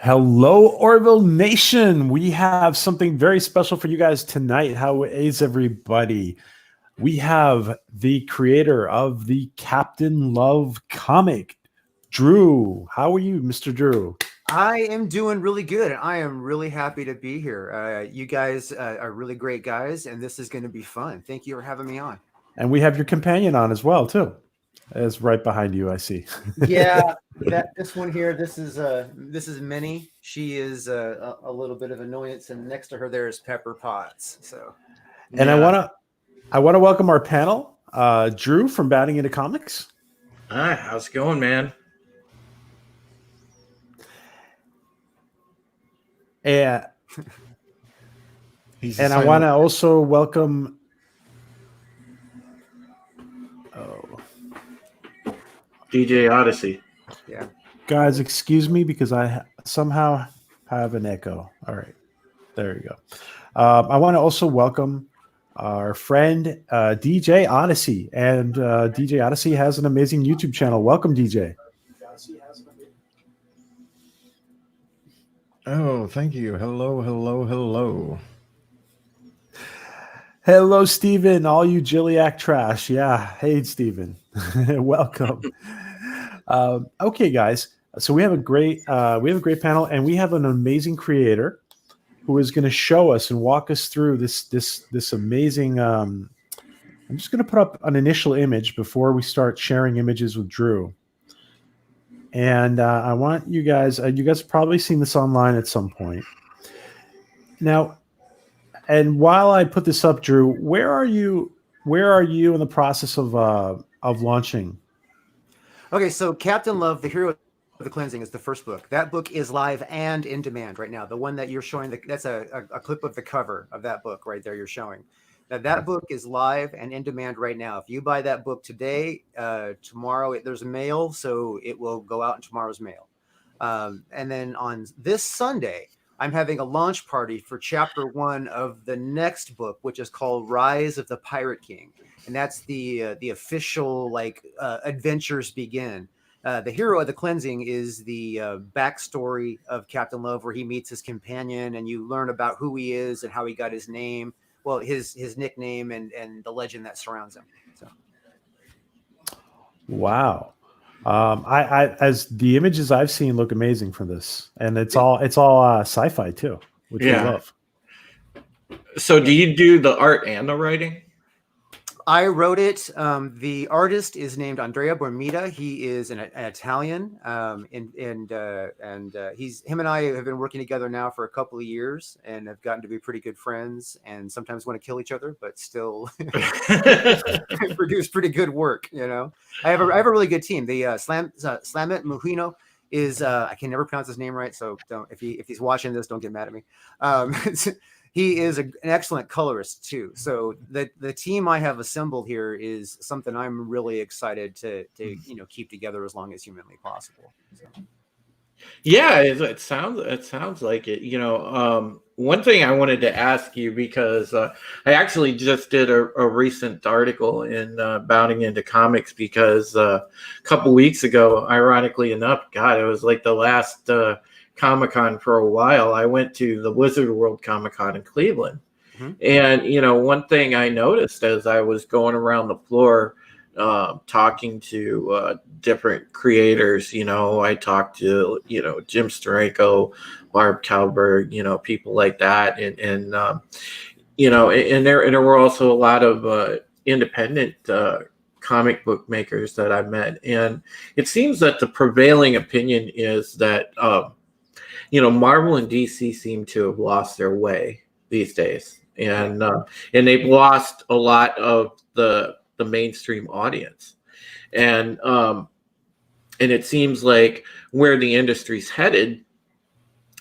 Hello, Orville Nation. We have something very special for you guys tonight. How is everybody? We have the creator of the Captain Love comic, Drew. How are you, Mr. Drew? I am doing really good. I am really happy to be here. You guys are really great guys, and this is going to be fun. Thank you for having me on. And we have your companion on as well, too. It's right behind you, I see. Yeah, this one here. This is Minnie. She is a little bit of annoyance, and next to her there is Pepper Potts. So, And I want to welcome our panel, Drew from Batting Into Comics. Hi, how's it going, man? And I want to also welcome. DJ Odyssey. Yeah. Guys, excuse me because I somehow have an echo. All right. There you go. I want to also welcome our friend DJ Odyssey. And DJ Odyssey has an amazing YouTube channel. Welcome, DJ. Oh, thank you. Hello, hello, hello. Hello, Steven. All you Jilliac trash. Yeah. Hey, Steven. Welcome. Okay, guys. So we have a great panel, and we have an amazing creator who is going to show us and walk us through this amazing. I'm just going to put up an initial image before we start sharing images with Drew. And I want you guys have probably seen this online at some point. Now, and while I put this up, Drew, where are you in the process of launching? Okay, so Captain Love, the Hero of the Cleansing, is the first book. That book is live and in demand right now. The one that you're showing, that's a clip of the cover of that book right there you're showing. Now, that book is live and in demand right now. If you buy that book today, tomorrow there's a mail, so it will go out in tomorrow's mail. And then on this Sunday, I'm having a launch party for chapter 1 of the next book, which is called Rise of the Pirate King. And that's the official adventures begin. The Hero of the Cleansing is the backstory of Captain Love, where he meets his companion, and you learn about who he is and how he got his name. Well, his nickname and the legend that surrounds him. So, wow, I as the images I've seen look amazing for this, and it's all sci-fi too, which we love. So, do you do the art and the writing? I wrote it. The artist is named Andrea Bormida. He is an Italian, and him and I have been working together now for a couple of years, and have gotten to be pretty good friends. And sometimes want to kill each other, but still produce pretty good work. You know, I have a really good team. The Slamet Mujino is I can never pronounce his name right, so don't if he's watching this, don't get mad at me. He is an excellent colorist too. So the team I have assembled here is something I'm really excited to keep together as long as humanly possible. So. Yeah, it sounds like it. One thing I wanted to ask you, because I actually just did a recent article in Bounding Into Comics, because a couple weeks ago, ironically enough, God, it was like the last Comic-Con for a while. I went to the Wizard World Comic-Con in Cleveland. Mm-hmm. And, one thing I noticed as I was going around the floor, talking to different creators, I talked to, Jim Steranko, Barb Kalberg, people like that. And there were also a lot of independent comic book makers that I met. And it seems that the prevailing opinion is that, Marvel and DC seem to have lost their way these days, and they've lost a lot of the mainstream audience, and it seems like where the industry's headed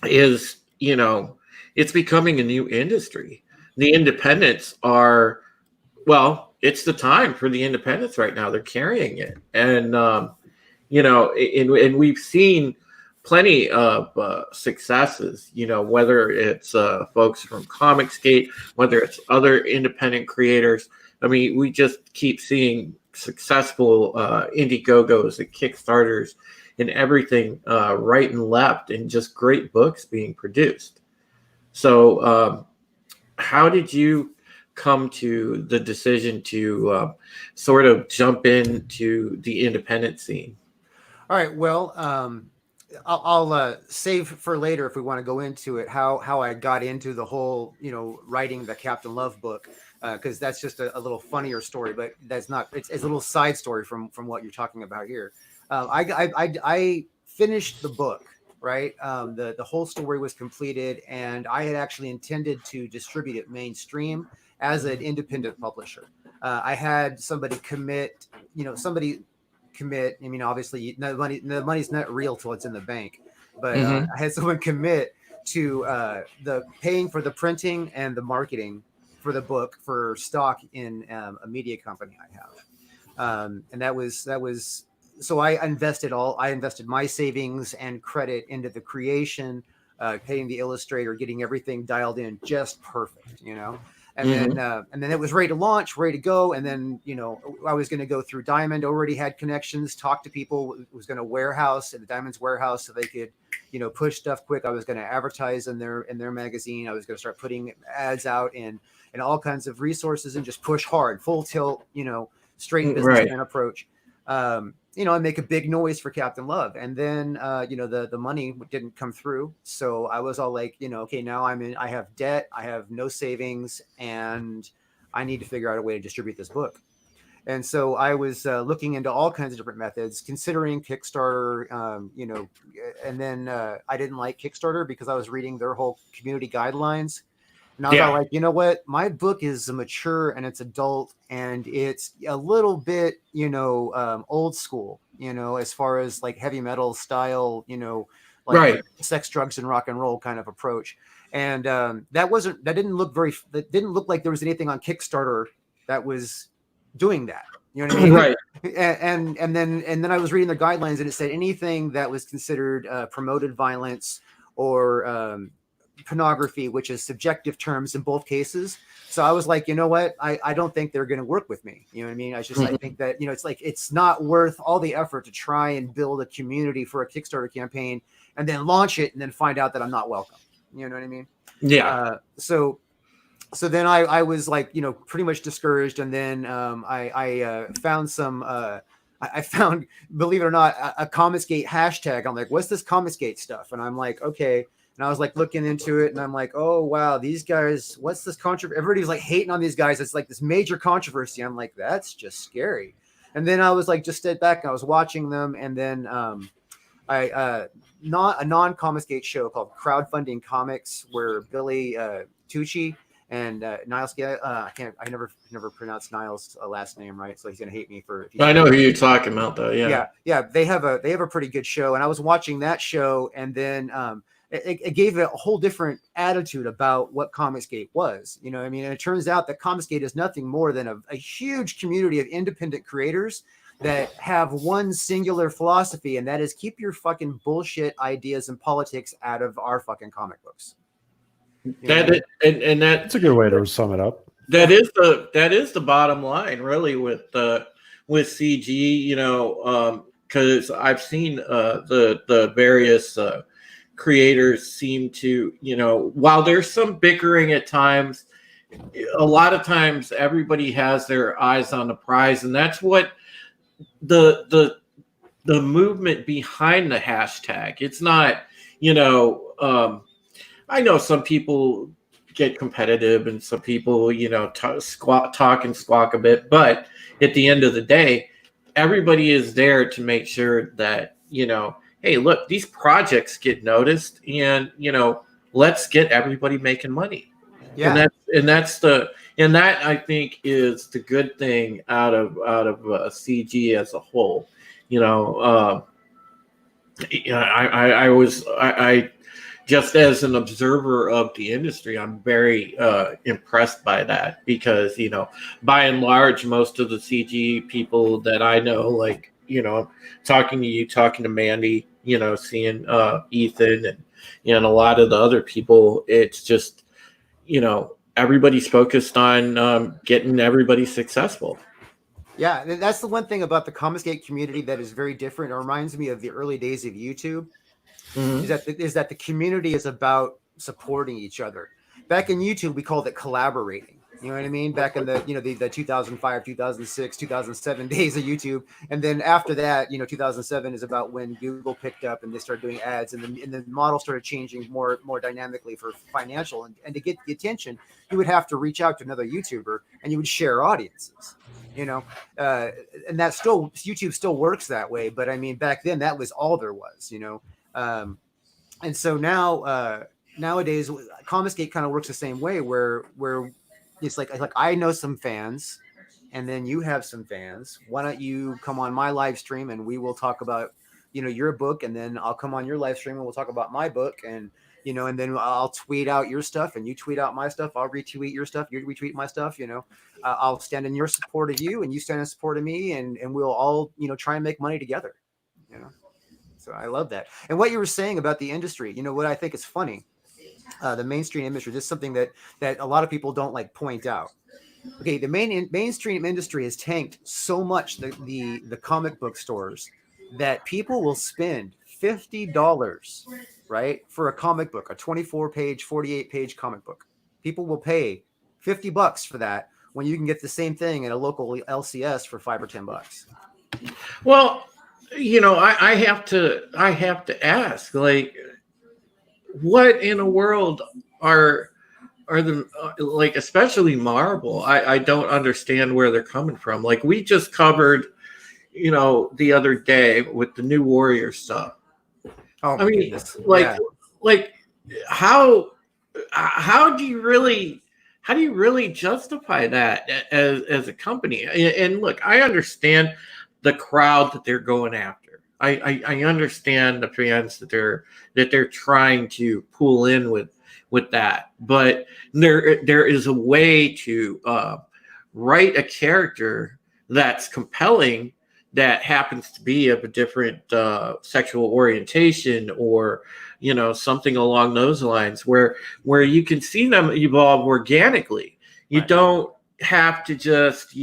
is, it's becoming a new industry. The independents are, well, it's the time for the independents right now. They're carrying it, and and we've seen plenty of successes, whether it's folks from Comicsgate, whether it's other independent creators. I mean, we just keep seeing successful Indiegogos and Kickstarters and everything right and left, and just great books being produced. So how did you come to the decision to sort of jump into the independent scene? All right. Well, I'll save for later if we want to go into it how I got into the whole writing the Captain Love book, because that's just a little funnier story, but that's not it's a little side story from what you're talking about here. I finished the book, right. The whole story was completed, and I had actually intended to distribute it mainstream as an independent publisher. I had somebody commit, commit. I mean, obviously, the money's not real till it's in the bank. But I had someone commit to the paying for the printing and the marketing for the book for stock in a media company I have, and that was so I invested my savings and credit into the creation, paying the illustrator, getting everything dialed in just perfect, and then it was ready to launch, ready to go. And then, I was going to go through Diamond, already had connections, talk to people, was going to warehouse at the Diamond's warehouse so they could, push stuff quick. I was going to advertise in their magazine. I was going to start putting ads out in all kinds of resources and just push hard, full tilt, straight businessman approach. And make a big noise for Captain Love. And then, the money didn't come through. So I was all like, okay, now I have debt, I have no savings, and I need to figure out a way to distribute this book. And so I was looking into all kinds of different methods, considering Kickstarter, and then I didn't like Kickstarter because I was reading their whole community guidelines. And I was all like, you know what? My book is mature and it's adult and it's a little bit, old school, as far as like heavy metal style, sex, drugs, and rock and roll kind of approach. And that didn't look like there was anything on Kickstarter that was doing that. You know what I mean? Right. And then I was reading the guidelines, and it said anything that was considered promoted violence or pornography, which is subjective terms in both cases. So I was like, you know what? I don't think they're going to work with me. You know what I mean? I think that, it's like, it's not worth all the effort to try and build a community for a Kickstarter campaign and then launch it and then find out that I'm not welcome. You know what I mean? Yeah. So then I was like, pretty much discouraged. And then I found some, I found, believe it or not, a Comicsgate hashtag. I'm like, what's this Comicsgate stuff? And I'm like, okay. And I was like looking into it, and I'm like, oh wow, these guys, what's this controversy? Everybody's like hating on these guys. It's like this major controversy. I'm like, that's just scary. And then I was like, just stayed back and I was watching them. And then not a non-Comicsgate show called Crowdfunding Comics, where Billy Tucci and Niles, I never pronounced Niles' last name right, so he's gonna hate me for. I know who you're talking about, though. Yeah. They have a pretty good show, and I was watching that show, and then it gave it a whole different attitude about what Comicsgate was. You know what I mean? And it turns out that Comicsgate is nothing more than a huge community of independent creators that have one singular philosophy, and that is keep your fucking bullshit ideas and politics out of our fucking comic books. That's a good way to sum it up. That is the bottom line, really, with CG. Because I've seen the various creators seem to, while there's some bickering at times, a lot of times everybody has their eyes on the prize, and that's what the movement behind the hashtag. It's not, I know some people get competitive and some people, talk and squawk a bit, but at the end of the day, everybody is there to make sure that, hey, look, these projects get noticed, and let's get everybody making money. Yeah, and that I think is the good thing out of CG as a whole. I just as an observer of the industry, I'm very impressed by that, because by and large, most of the CG people that I know, like talking to you, talking to Mandy, seeing Ethan and a lot of the other people, it's just everybody's focused on getting everybody successful. Yeah, that's the one thing about the Comicsgate community that is very different. It reminds me of the early days of YouTube. Mhm. Is that the community is about supporting each other. Back in YouTube, we called it collaborating. You know what I mean? Back in the 2005, 2006, 2007 days of YouTube, and then after that, 2007 is about when Google picked up and they started doing ads, and the model started changing more dynamically for financial, and to get the attention, you would have to reach out to another YouTuber and you would share audiences. You know, uh, and that still YouTube still works that way, but I mean back then that was all there was. Um, and so now nowadays Comicsgate kind of works the same way where it's like I know some fans and then you have some fans. Why don't you come on my live stream and we will talk about your book, and then I'll come on your live stream and we'll talk about my book, and and then I'll tweet out your stuff and you tweet out my stuff. I'll retweet your stuff, you retweet my stuff. I'll stand in your support of you and you stand in support of me, and we'll all try and make money together. you know so I love that. And what you were saying about the industry, what I think is funny, the mainstream industry, this is something that a lot of people don't like point out. Okay, the mainstream industry has tanked so much, the comic book stores, that people will spend $50, right, for a comic book, a 24-page, 48-page comic book. People will pay $50 for that when you can get the same thing at a local LCS for $5 or $10. Well, I have to ask, like, what in the world are the like, especially Marvel? I don't understand where they're coming from. Like, we just covered, the other day with the New Warrior stuff. Oh I my mean, goodness. like, Yeah. like how do you really justify that as a company? And look, I understand the crowd that they're going after. I understand the fans that they're trying to pull in with that, but there is a way to write a character that's compelling, that happens to be of a different sexual orientation, or something along those lines, where you can see them evolve organically. You Right. don't have to just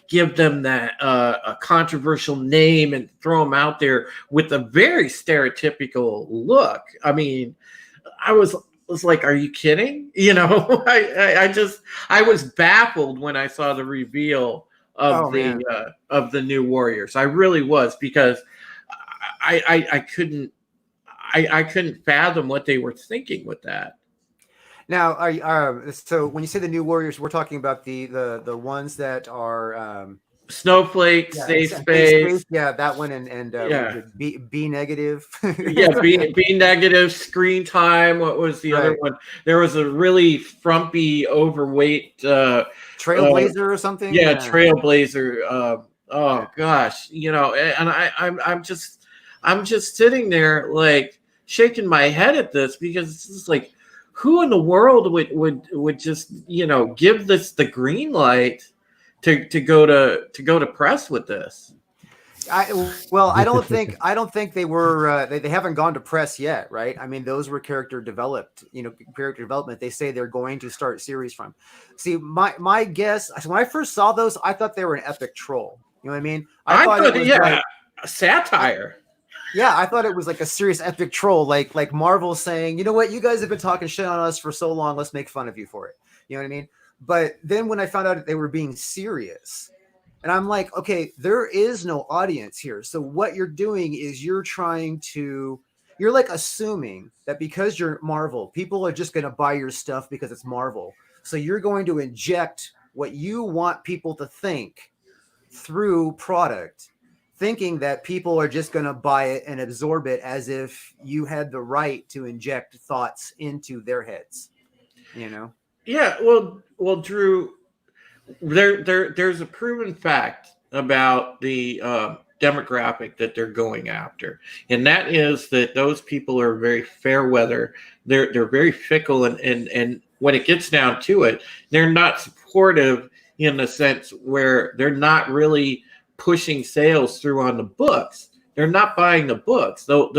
give them that a controversial name and throw them out there with a very stereotypical look. I mean, I was like, are you kidding? I was baffled when I saw the reveal Oh man. of the New Warriors. I really was, because I couldn't fathom what they were thinking with that. Now, so when you say the New Warriors, we're talking about the ones that are Snowflake, yeah, Safe Space. yeah, that one, and Yeah. B negative. Yeah, B negative, Screen Time. What was the other Right. one? There was a really frumpy, overweight Trailblazer or something. yeah, Trailblazer. Oh Yeah. gosh, and I'm just sitting there, like, shaking my head at this, because it's just like, who in the world would just give this the green light to go to press with this? I don't think they were. They haven't gone to press yet, right? I mean, those were character development. They say they're going to start series from. See, my guess, when I first saw those, I thought they were an epic troll. You know what I mean? I thought it was like a satire. Yeah, I thought it was like a serious epic troll, like Marvel saying, you know what, you guys have been talking shit on us for so long, let's make fun of you for it. You know what I mean? But then when I found out that they were being serious, and I'm like, okay, there is no audience here. So what you're doing is you're like assuming that because you're Marvel, people are just going to buy your stuff because it's Marvel. So you're going to inject what you want people to think through product, thinking that people are just going to buy it and absorb it as if you had the right to inject thoughts into their heads. Yeah, well, Drew, there's a proven fact about the demographic that they're going after, and that is that those people are very fair weather. They're very fickle, and when it gets down to it, they're not supportive, in the sense where they're not really pushing sales through on the books. They're not buying the books. They'll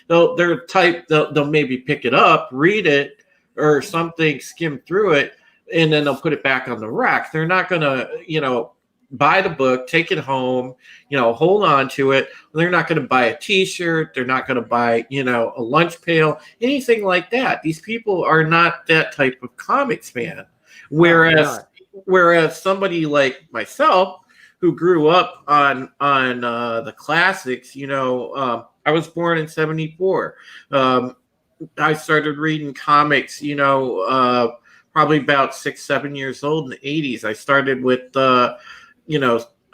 maybe pick it up, read it or something, skim through it, and then they'll put it back on the rack. They're not going to, buy the book, take it home, hold on to it. They're not going to buy a T-shirt. They're not going to buy, a lunch pail, anything like that. These people are not that type of comics fan. Whereas somebody like myself, who grew up on the classics, I was born in '74. I started reading comics, probably about 6, 7 years old in the '80s. I started with, The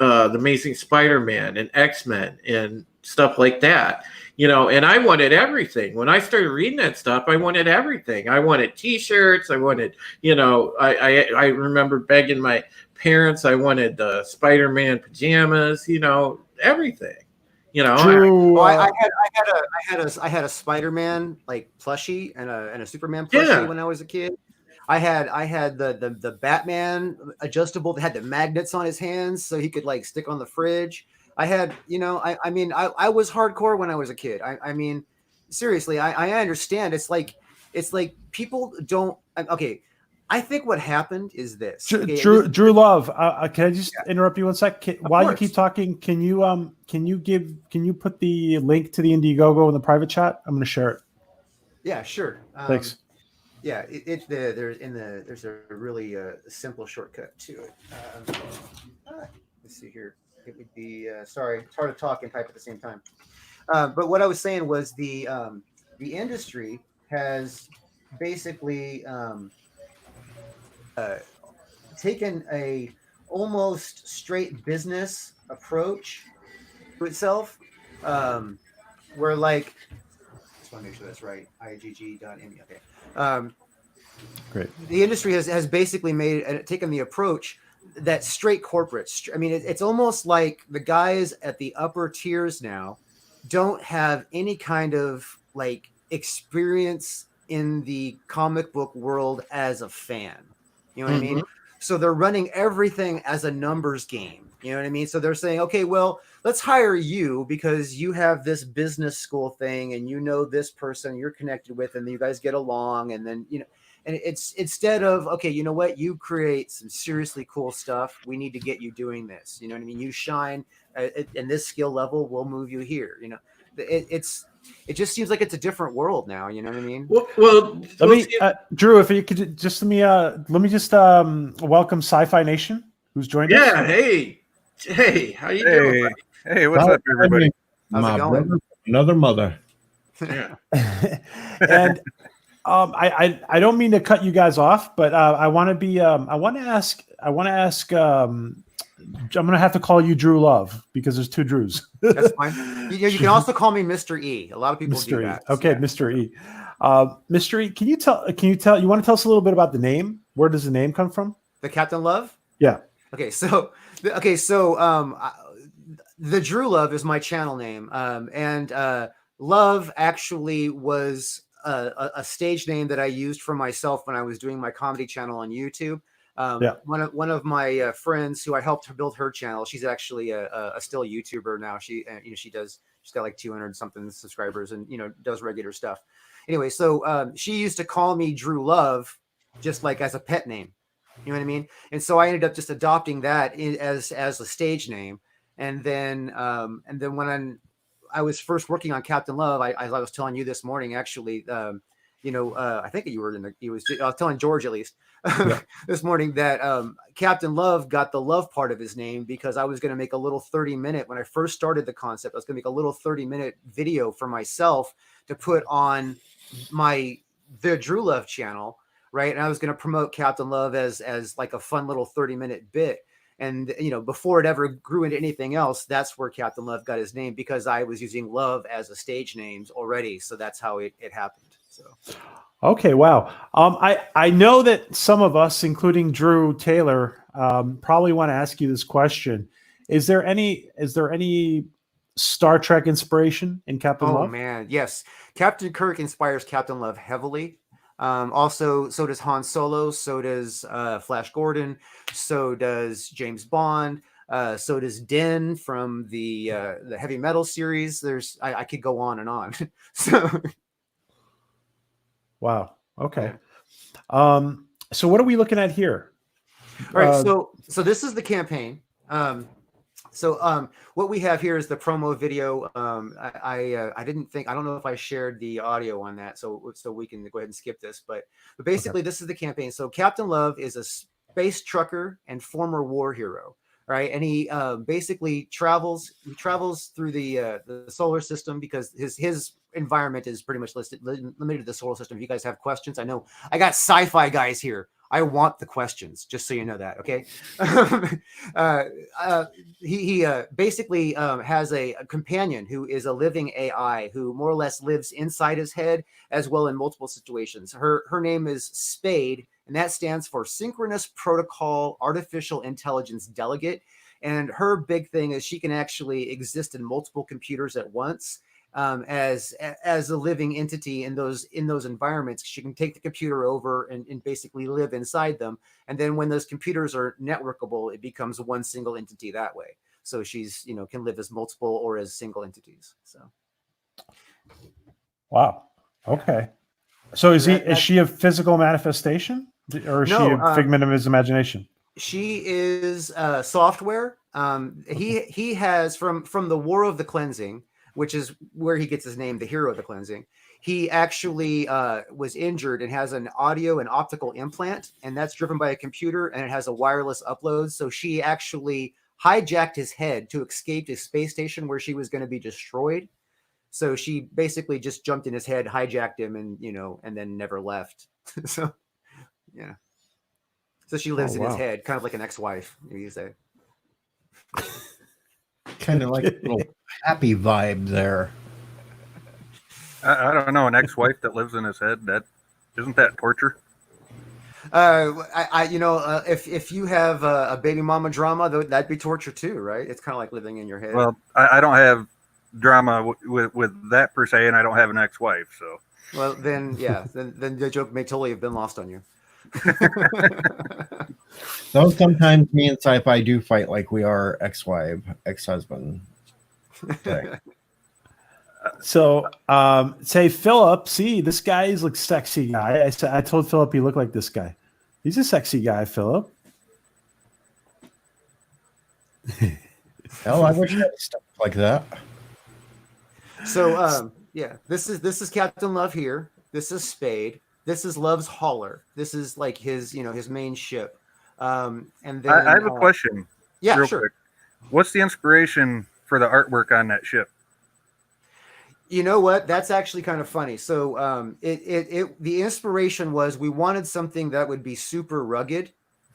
Amazing Spider-Man and X-Men and stuff like that, and I wanted everything. When I started reading that stuff, I wanted everything. I wanted T-shirts. I wanted, I remember begging my parents. I wanted Spider-Man pajamas, everything. Drew, I had a Spider-Man like plushie and a Superman plushie when I was a kid. I had the Batman adjustable that had the magnets on his hands so he could like stick on the fridge. I had, I was hardcore when I was a kid. I mean, seriously, I understand. It's like people don't. Okay, I think what happened is this. Okay, Drew Love, can I just interrupt you one sec? While you course. keep talking, can you put the link to the Indiegogo in the private chat? I'm going to share it. Yeah, sure. Thanks. Yeah, there's a really simple shortcut to it. Let's see here. It would be sorry, it's hard to talk and type at the same time. But what I was saying was the industry has basically taken a almost straight business approach to itself, where like, just want to make sure that's right. igg.me. Okay. Great. The industry has basically taken the approach that straight corporates. I mean, it's almost like the guys at the upper tiers now don't have any kind of like experience in the comic book world as a fan. You know what I mean? So they're running everything as a numbers game. You know what I mean? So they're saying, okay, well, let's hire you because you have this business school thing and you know this person you're connected with and you guys get along. And then, and it's instead of, okay, you know what? You create some seriously cool stuff. We need to get you doing this. You know what I mean? You shine in this skill level. We'll move you here. It just seems like it's a different world now. You know what I mean? Well, let me, Drew, if you could just let me just welcome Sci-Fi Nation, who's joined us. Yeah. Hey, how you doing, buddy? Hey, what's up, everybody? How's it going? Brother, another mother. Yeah. And I don't mean to cut you guys off, but I want to ask. I'm going to have to call you Drew Love because there's two Drews. That's fine. You can also call me Mr. E. A lot of people do that. Okay, yeah. Mr. E. Mr. E, can you want to tell us a little bit about the name? Where does the name come from? The Captain Love? Yeah. Okay, so the Drew Love is my channel name. And Love actually was a stage name that I used for myself when I was doing my comedy channel on YouTube. One of my friends who I helped her build her channel. She's actually a still YouTuber now. She's got like 200 something subscribers and does regular stuff. Anyway, so she used to call me Drew Love, just like as a pet name. You know what I mean? And so I ended up just adopting that as a stage name. And then when I was first working on Captain Love, I was telling you this morning actually. I think you were I was telling George at least this morning that Captain Love got the love part of his name because I was going to make a little 30-minute, when I first started the concept, I was going to make a little 30-minute video for myself to put on the Drew Love channel. Right. And I was going to promote Captain Love as like a fun little 30-minute bit. And, before it ever grew into anything else, that's where Captain Love got his name, because I was using Love as a stage name already. So that's how it happened. So, okay, wow. I know that some of us, including Drew Taylor, probably want to ask you this question. Is there any Star Trek inspiration in Captain Love? Oh man, yes. Captain Kirk inspires Captain Love heavily. Also, so does Han Solo, so does Flash Gordon, so does James Bond, so does Din from the Heavy Metal series. I could go on and on. So. Wow. Okay. So what are we looking at here? All right. So this is the campaign. So what we have here is the promo video. I don't know if I shared the audio on that, so we can go ahead and skip this. But basically, This is the campaign. So Captain Love is a space trucker and former war hero, right? And he basically travels through the solar system because his environment is pretty much limited to the solar system. If you guys have questions, I know I got sci-fi guys here. I want the questions, just so you know that, okay? He basically has a companion who is a living AI who more or less lives inside his head as well in multiple situations. Her name is Spade, and that stands for Synchronous Protocol Artificial Intelligence Delegate. And her big thing is she can actually exist in multiple computers at once. As a living entity in those environments. She can take the computer over and basically live inside them. And then when those computers are networkable, it becomes one single entity that way. So she's, can live as multiple or as single entities. So. Wow. Okay. So is she a physical manifestation, or is she a figment of his imagination? She is software. He has from the War of the Cleansing, which is where he gets his name, the Hero of the Cleansing. He actually was injured and has an audio and optical implant, and that's driven by a computer, and it has a wireless upload. So she actually hijacked his head to escape a space station where she was going to be destroyed. So she basically just jumped in his head, hijacked him, and and then never left. So yeah. So she lives in his head, kind of like an ex-wife, you say. Kind of like a little happy vibe there. I don't know, an ex-wife that lives in his head, isn't that torture? If you have a baby mama drama, that'd be torture too, right? It's kind of like living in your head. Well, I don't have drama with that per se, and I don't have an ex-wife, so. Well, then then the joke may totally have been lost on you. Though sometimes me and sci-fi do fight like we are ex-wife, ex-husband. Okay. So, say Philip, see, this guy is like sexy guy. I told Philip he looked like this guy. He's a sexy guy, Philip. Hell, I wish I had stuff like that. So, this is Captain Love here. This is Spade. This is Love's hauler. This is like his main ship. And then I have a question. Yeah, real sure. Quick. What's the inspiration for the artwork on that ship? You know what? That's actually kind of funny. So the inspiration was we wanted something that would be super rugged,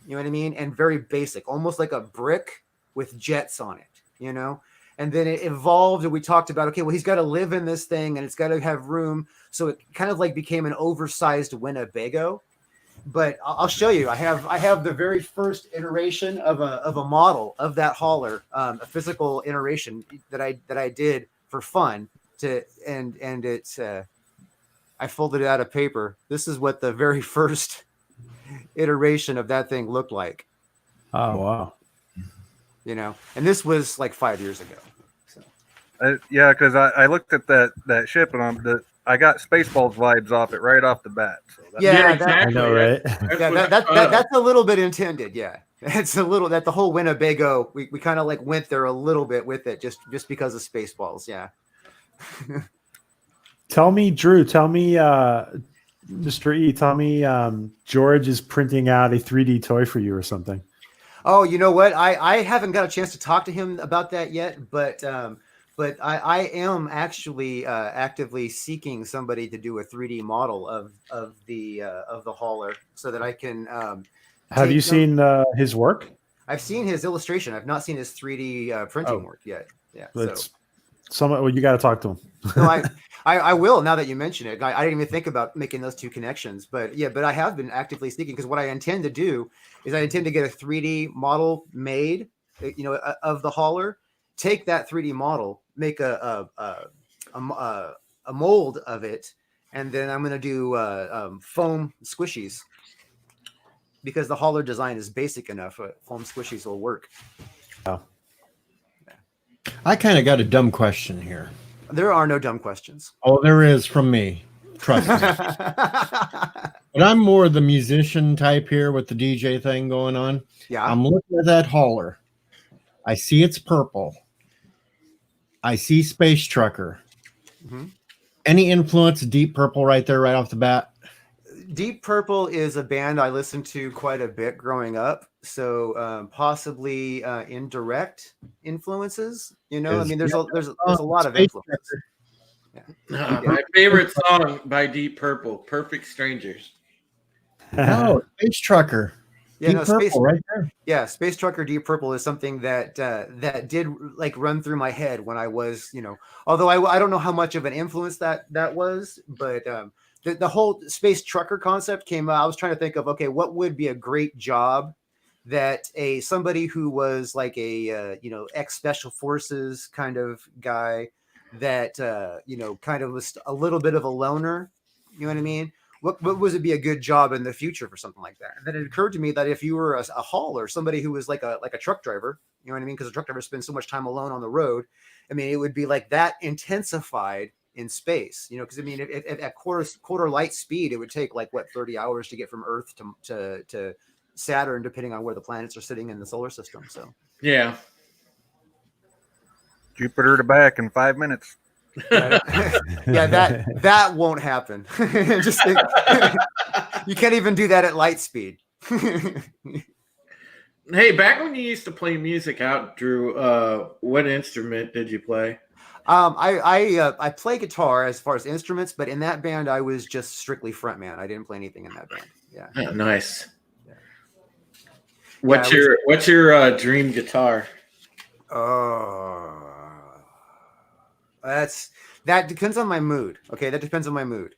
you know what I mean? And very basic, almost like a brick with jets on it, And then it evolved, and we talked about, okay, well, he's got to live in this thing and it's got to have room. So it kind of like became an oversized Winnebago. But I'll show you. I have the very first iteration of a model of that hauler, a physical iteration that I did for fun. And it's I folded it out of paper. This is what the very first iteration of that thing looked like. Oh wow! And this was like 5 years ago. So. Yeah, because I looked at that ship and I got Spaceballs vibes off it right off the bat. So exactly. I know, right? That's a little bit intended. Yeah, it's a little that the whole Winnebago. We kind of like went there a little bit with it just because of Spaceballs. Yeah. Tell me, Drew. Tell me, Mr. E. Tell me, George is printing out a 3D toy for you or something. Oh, you know what? I haven't got a chance to talk to him about that yet, but I am actually actively seeking somebody to do a 3D model of the hauler so that I can. Have you seen his work? I've seen his illustration. I've not seen his 3D printing work yet. Yeah, you got to talk to him. No, I will now that you mention it. I didn't even think about making those two connections, but I have been actively seeking because what I intend to do is I intend to get a 3D model made, of the hauler. Take that 3D model, make a mold of it, and then I'm going to do foam squishies because the hauler design is basic enough. Foam squishies will work. Oh. I kind of got a dumb question here. There are no dumb questions. Oh, there is from me. Trust me. But I'm more the musician type here with the DJ thing going on. Yeah. I'm looking at that hauler. I see it's purple. I see Space Trucker. Mhm. Any influence Deep Purple right there, right off the bat? Deep Purple is a band I listened to quite a bit growing up, so possibly indirect influences. You know, I mean, there's a lot of Space influence. Trucker. My favorite song by Deep Purple, "Perfect Strangers." No, Space Trucker. Yeah, Deep no, Purple right there. Yeah, Space Trucker Deep Purple is something that that did like run through my head when I was, you know, although I don't know how much of an influence that was, but the whole Space Trucker concept came out. I was trying to think of, okay, what would be a great job that somebody who was like a you know, ex Special Forces kind of guy that you know, kind of was a little bit of a loner, you know what I mean? What would be a good job in the future for something like that? And then it occurred to me that if you were a hauler, somebody who was like a truck driver, you know what I mean? Because a truck driver spends so much time alone on the road. I mean, it would be like that intensified in space, you know, because I mean, if at quarter light speed, it would take like what, 30 hours to get from Earth to Saturn, depending on where the planets are sitting in the solar system. So Yeah. Jupiter to back in 5 minutes. yeah, yeah, that won't happen. Just you can't even do that at light speed. Hey, back when you used to play music out, Drew, what instrument did you play? I play guitar as far as instruments, but in that band I was just strictly frontman. I didn't play anything in that band. Yeah. Oh, nice. Yeah. What's your dream guitar? That depends on my mood. Okay, that depends on my mood.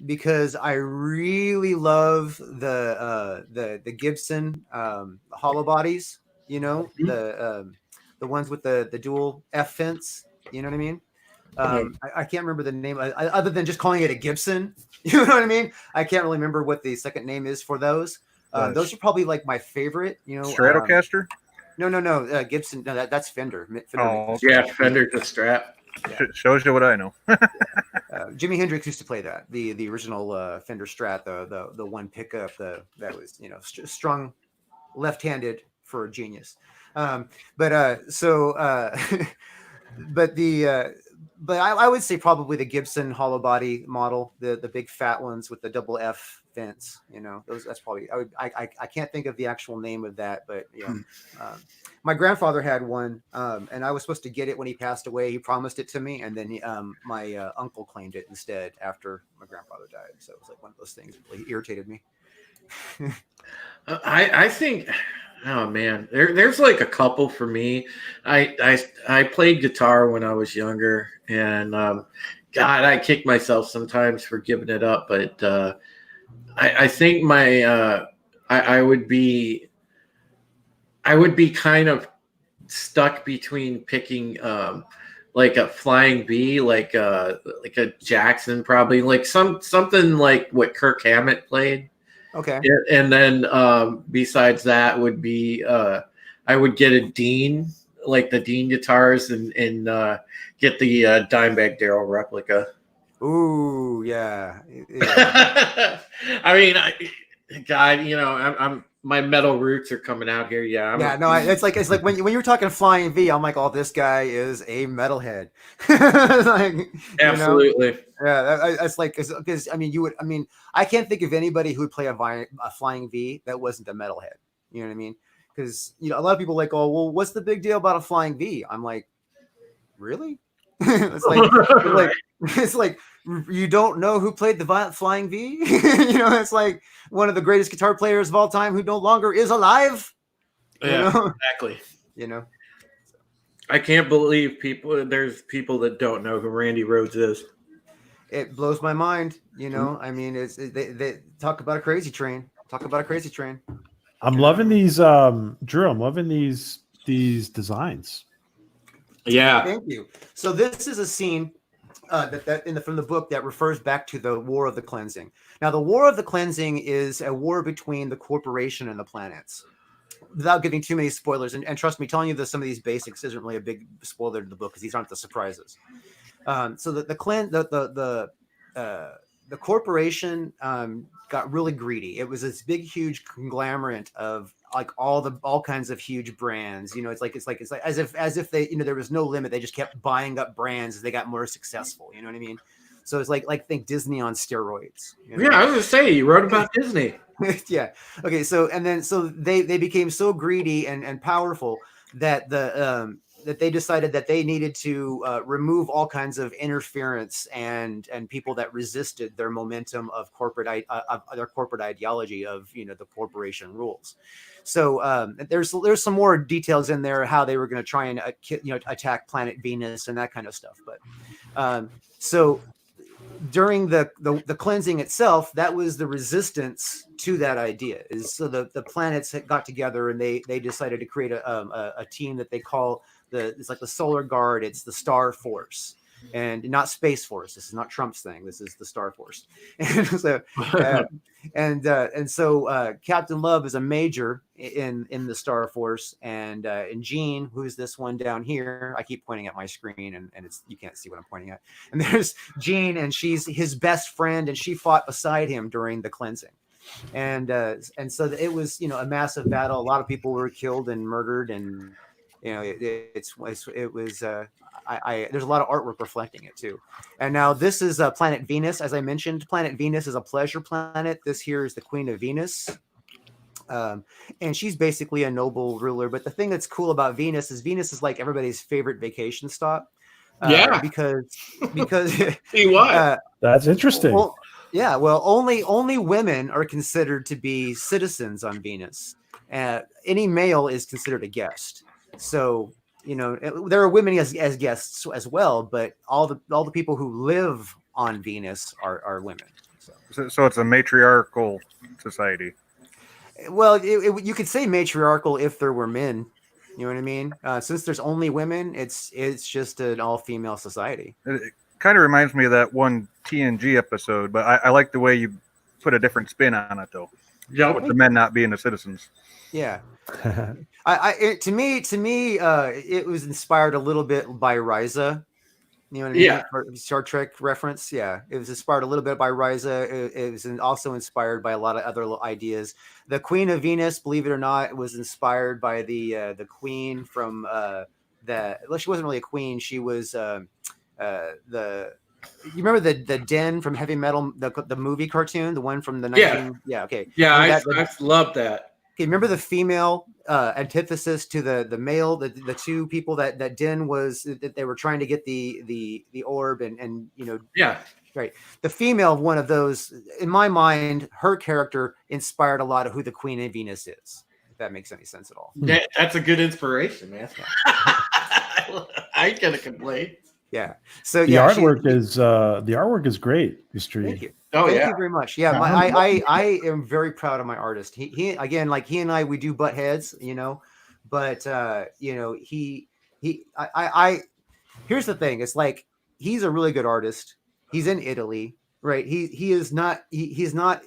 Because I really love the Gibson hollow bodies. You know, the ones with the dual F fence. You know what I mean? I can't remember the name other than just calling it a Gibson. You know what I mean? I can't really remember what the second name is for those. Those are probably like my favorite. You know, Stratocaster? No. Gibson. No, that's Fender. Oh, Yeah, Fender to Strat. Yeah. Shows you what I know. Jimi Hendrix used to play that, the original Fender Strat, the one pickup that was, you know, strung left-handed for a genius. But but I would say probably the Gibson hollow body model, the big fat ones with the double F fence. You know, that's probably I can't think of the actual name of that, but you know, my grandfather had one, and I was supposed to get it when he passed away. He promised it to me, and then my uncle claimed it instead after my grandfather died. So it was like one of those things that really irritated me. I think, oh man, there's like a couple for me. I played guitar when I was younger, and God, I kick myself sometimes for giving it up. But I think I would be kind of stuck between picking like a flying V, like a Jackson, probably like something like what Kirk Hammett played. Okay. And then besides that would be I would get a Dean, like the Dean guitars, and get the Dimebag Darrell replica. Ooh, yeah. I mean, God, you know, I'm my metal roots are coming out here. Yeah, it's like when you were talking Flying V, I'm like, oh, this guy is a metalhead. Like, absolutely. You know? Yeah, it's like because I mean, I can't think of anybody who would play a Flying V that wasn't a metalhead. You know what I mean? Because you know, a lot of people are like, oh, well, what's the big deal about a Flying V? I'm like, really? It's like you don't know who played the Flying V. You know, it's like one of the greatest guitar players of all time who no longer is alive. Yeah, know? exactly. You know, I can't believe there's people that don't know who Randy Rhoads is. It blows my mind. You know, I mean, they talk about a crazy train. I'm loving these, Drew. I'm loving these designs. Yeah. Thank you. So this is a scene from the book that refers back to the War of the Cleansing. Now, the War of the Cleansing is a war between the corporation and the planets. Without giving too many spoilers, and trust me, telling you some of these basics isn't really a big spoiler to the book because these aren't the surprises. So the the corporation got really greedy. It was this big, huge conglomerate of like all kinds of huge brands. You know, it's like as if they, you know, there was no limit. They just kept buying up brands as they got more successful. You know what I mean? So it's like think Disney on steroids. You know? Yeah, I was gonna say you wrote about Disney. Yeah. Okay. So they became so greedy and powerful that that they decided that they needed to remove all kinds of interference and people that resisted their momentum of their corporate ideology of, you know, the corporation rules. So there's some more details in there how they were going to try and attack planet Venus and that kind of stuff. But so during the cleansing itself, that was the resistance to that idea. Is so the planets got together and they decided to create a team that they call it's like the Solar Guard. It's the Star Force, and not Space Force. This is not Trump's thing. This is the Star Force. And so Captain Love is a major in the Star Force, and Jean, who's this one down here. I keep pointing at my screen, and it's you can't see what I'm pointing at. And there's Jean, and she's his best friend, and she fought beside him during the cleansing. And so it was, you know, a massive battle. A lot of people were killed and murdered, and you know, it was there's a lot of artwork reflecting it too. And now this is planet Venus. As I mentioned, planet Venus is a pleasure planet. This here is the Queen of Venus. And she's basically a noble ruler. But the thing that's cool about Venus is like everybody's favorite vacation stop. Yeah. Because See what? That's interesting. Well, yeah, well, only women are considered to be citizens on Venus. Any male is considered a guest. So, you know, there are women as guests as well, but all the people who live on Venus are women. So it's a matriarchal society. Well, you could say matriarchal if there were men. You know what I mean? Since there's only women, it's just an all-female society. It kind of reminds me of that one TNG episode, but I like the way you put a different spin on it, though. Yeah. With the men not being the citizens. Yeah. To me, it was inspired a little bit by Ryza. You know what I mean? Yeah. Star Trek reference. Yeah, it was inspired a little bit by Ryza. It was also inspired by a lot of other ideas. The Queen of Venus, believe it or not, was inspired by the Queen from well, she wasn't really a queen. She was you remember the Den from Heavy Metal, the movie cartoon, the one from the 19 yeah okay Yeah, I love that. Okay, remember the female antithesis to the male, the two people that Den was that they were trying to get the orb and you know. Yeah. Right. The female of one of those, in my mind, her character inspired a lot of who the Queen of Venus is, if that makes any sense at all. Yeah, that's a good inspiration, man. I ain't gonna complain. Yeah. So The yeah, artwork is great. Thank you. Oh, Thank yeah. you very much. Yeah, I am very proud of my artist. He again, like he and I, we do butt heads, you know, but you know, I here's the thing. It's like he's a really good artist. He's in Italy, right? He's not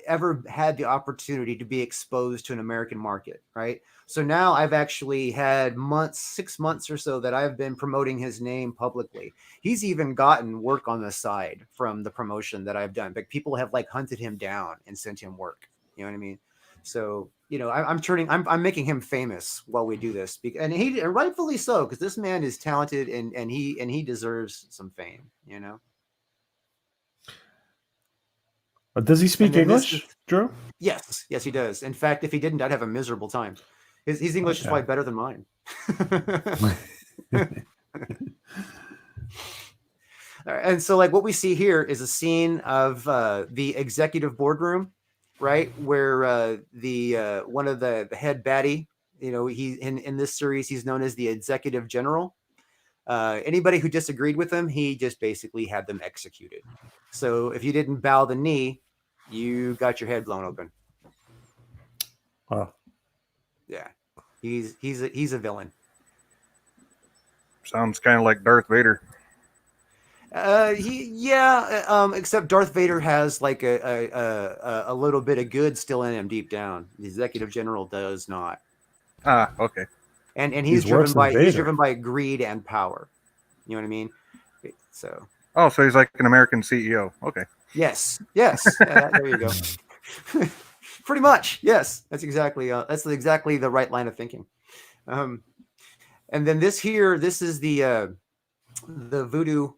ever had the opportunity to be exposed to an American market, right? So now I've actually had 6 months or so that I've been promoting his name publicly. He's even gotten work on the side from the promotion that I've done, but people have like hunted him down and sent him work. You know what I mean? So, you know, I'm making him famous while we do this, and rightfully so, because this man is talented and he deserves some fame, you know? Does he speak English, Drew? Yes, he does. In fact, if he didn't, I'd have a miserable time. His English is probably better than mine. And so, like, what we see here is a scene of the executive boardroom, right, where the one of the head baddie, you know, he in this series he's known as the executive general. Anybody who disagreed with him, he just basically had them executed. So if you didn't bow the knee, you got your head blown open. Wow. Yeah, he's a villain. Sounds kind of like Darth Vader. Except Darth Vader has like a little bit of good still in him deep down. The executive general does not. Ah, okay. And he's driven by greed and power. You know what I mean? So he's like an American CEO. Okay. Yes. Yes. Yeah, there you go. Pretty much. Yes. That's exactly the right line of thinking. And then this is the voodoo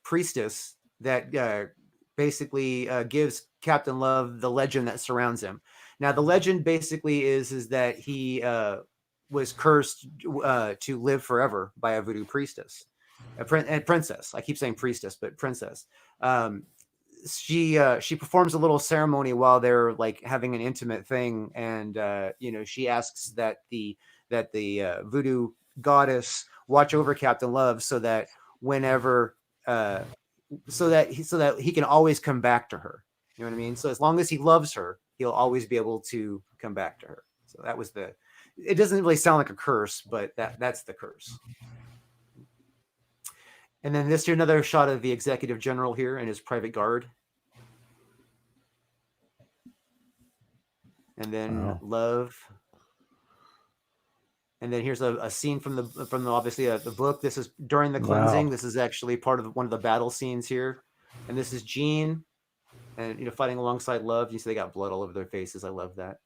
priestess that basically gives Captain Love the legend that surrounds him. Now, the legend basically is that he was cursed to live forever by a voodoo priestess, a princess. I keep saying priestess, but princess. She performs a little ceremony while they're like having an intimate thing, and she asks that the voodoo goddess watch over Captain Love so that whenever so that he can always come back to her. You know what I mean? So as long as he loves her, he'll always be able to come back to her. So that was it doesn't really sound like a curse, but that's the curse. And then this is another shot of the executive general here and his private guard. And then Love. And then here's a scene from the obviously the book. This is during the cleansing. This is actually part of one of the battle scenes here. And this is Jean, and fighting alongside Love. You see they got blood all over their faces. I love that.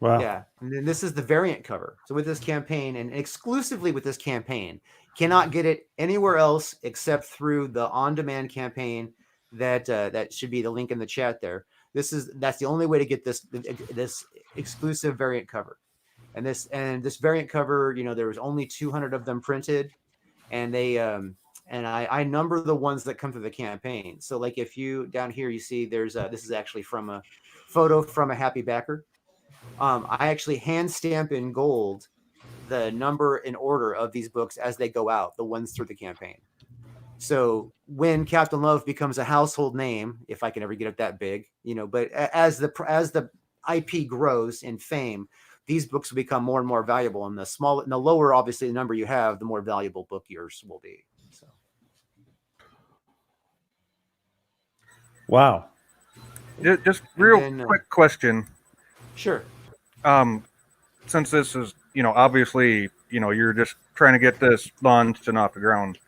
Wow. Yeah. And then this is the variant cover. So with this campaign, and exclusively with this campaign, cannot get it anywhere else except through the on-demand campaign that should be the link in the chat there. That's the only way to get this exclusive variant cover. And this variant cover, there was only 200 of them printed, and they and I number the ones that come through the campaign. So like if you down here, you see there's this is actually from a photo from a happy backer. I actually hand stamp in gold the number and order of these books as they go out, the ones through the campaign. So when Captain Love becomes a household name, if I can ever get it that big, but as the IP grows in fame, these books will become more and more valuable. And the lower, obviously, the number you have, the more valuable book yours will be. So. Wow. Just real quick question. Sure. Since this is, obviously, you're just trying to get this launched and off the ground.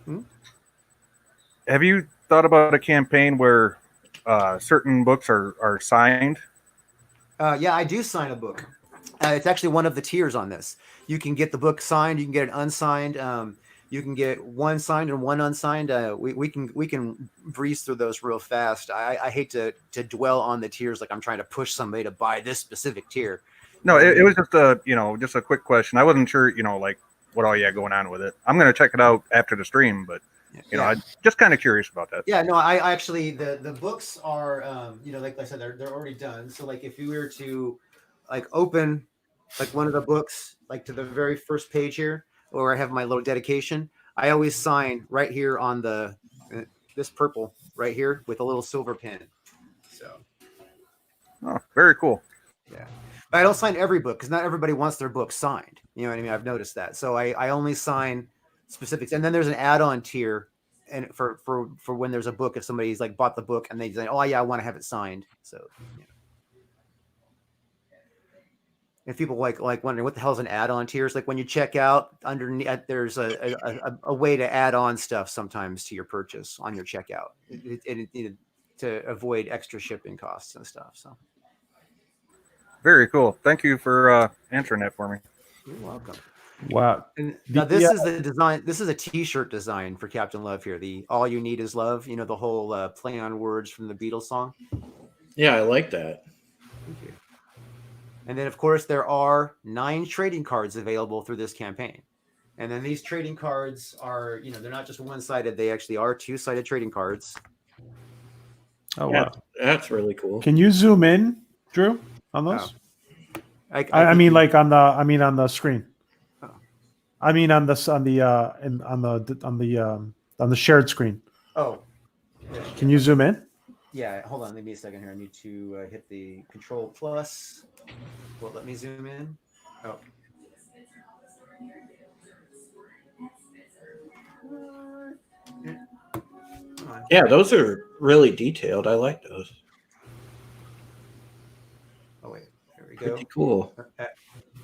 Hmm? Have you thought about a campaign where certain books are signed? Yeah, I do sign a book. It's actually one of the tiers on this. You can get the book signed. You can get it unsigned. You can get one signed and one unsigned. We can breeze through those real fast. I hate to dwell on the tiers like I'm trying to push somebody to buy this specific tier. No, it was just a quick question. I wasn't sure, like what all you had going on with it. I'm going to check it out after the stream, but I'm just kind of curious about that. Yeah, no, I actually the books are like I said, they're already done. So like if you were to like open like one of the books like to the very first page here, or I have my little dedication, I always sign right here on the this purple right here with a little silver pen. So very cool. Yeah. But I don't sign every book because not everybody wants their book signed. You know what I mean? I've noticed that. So I only sign specifics. And then there's an add-on tier and for when there's a book, if somebody's like bought the book and they say, oh yeah, I want to have it signed. So if people like wondering what the hell is an add-on tier, it's like when you check out underneath, there's a way to add on stuff sometimes to your purchase on your checkout to avoid extra shipping costs and stuff. So. Very cool. Thank you for answering that for me. You're welcome. Wow. And now this is the design. This is a T-shirt design for Captain Love here. The "All You Need Is Love." The whole play on words from the Beatles song. Yeah, I like that. Thank you. And then, of course, there are 9 trading cards available through this campaign. And then these trading cards are, they're not just one-sided. They actually are 2-sided trading cards. Oh wow, that's really cool. Can you zoom in, Drew, on those? I mean, like on the screen. Oh. I mean, on the shared screen. Oh. Can you zoom in? Yeah. Hold on. Give me a second here. I need to hit the Control Plus. Will it let me zoom in? Oh. Yeah, those are really detailed. I like those. Oh wait, there we go. Pretty cool.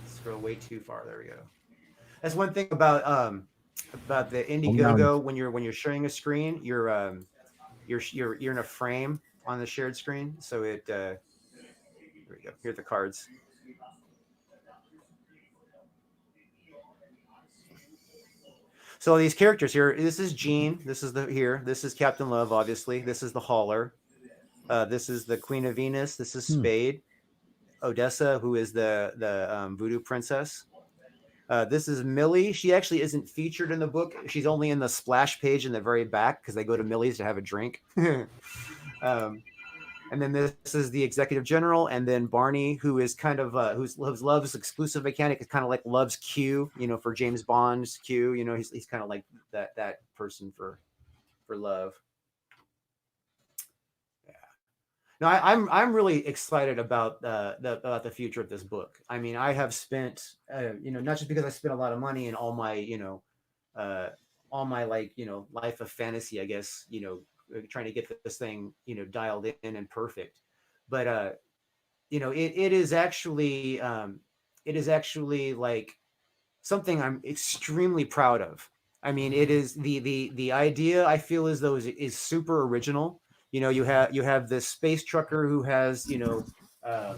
Scroll way too far. There we go. That's one thing about about the down. Indiegogo. When you're sharing a screen, you're in a frame on the shared screen. So it here we go. Here are the cards. So these characters here. This is Jean. This is This is Captain Love. Obviously, this is the Hauler. This is the Queen of Venus. This is Spade. Odessa, who is the voodoo princess. This is Millie. She actually isn't featured in the book. She's only in the splash page in the very back because they go to Millie's to have a drink. And then this is the executive general, and then Barney, who is kind of who's Love's exclusive mechanic, is kind of like Love's Q, for James Bond's Q. He's kind of like that person for Love. Yeah. No, I'm really excited about the future of this book. I mean, I have spent not just because I spent a lot of money in all my life of fantasy, I guess, trying to get this thing dialed in and perfect, but it is actually like something I'm extremely proud of. I mean, it is the idea, I feel as though is super original. You have this space trucker who has I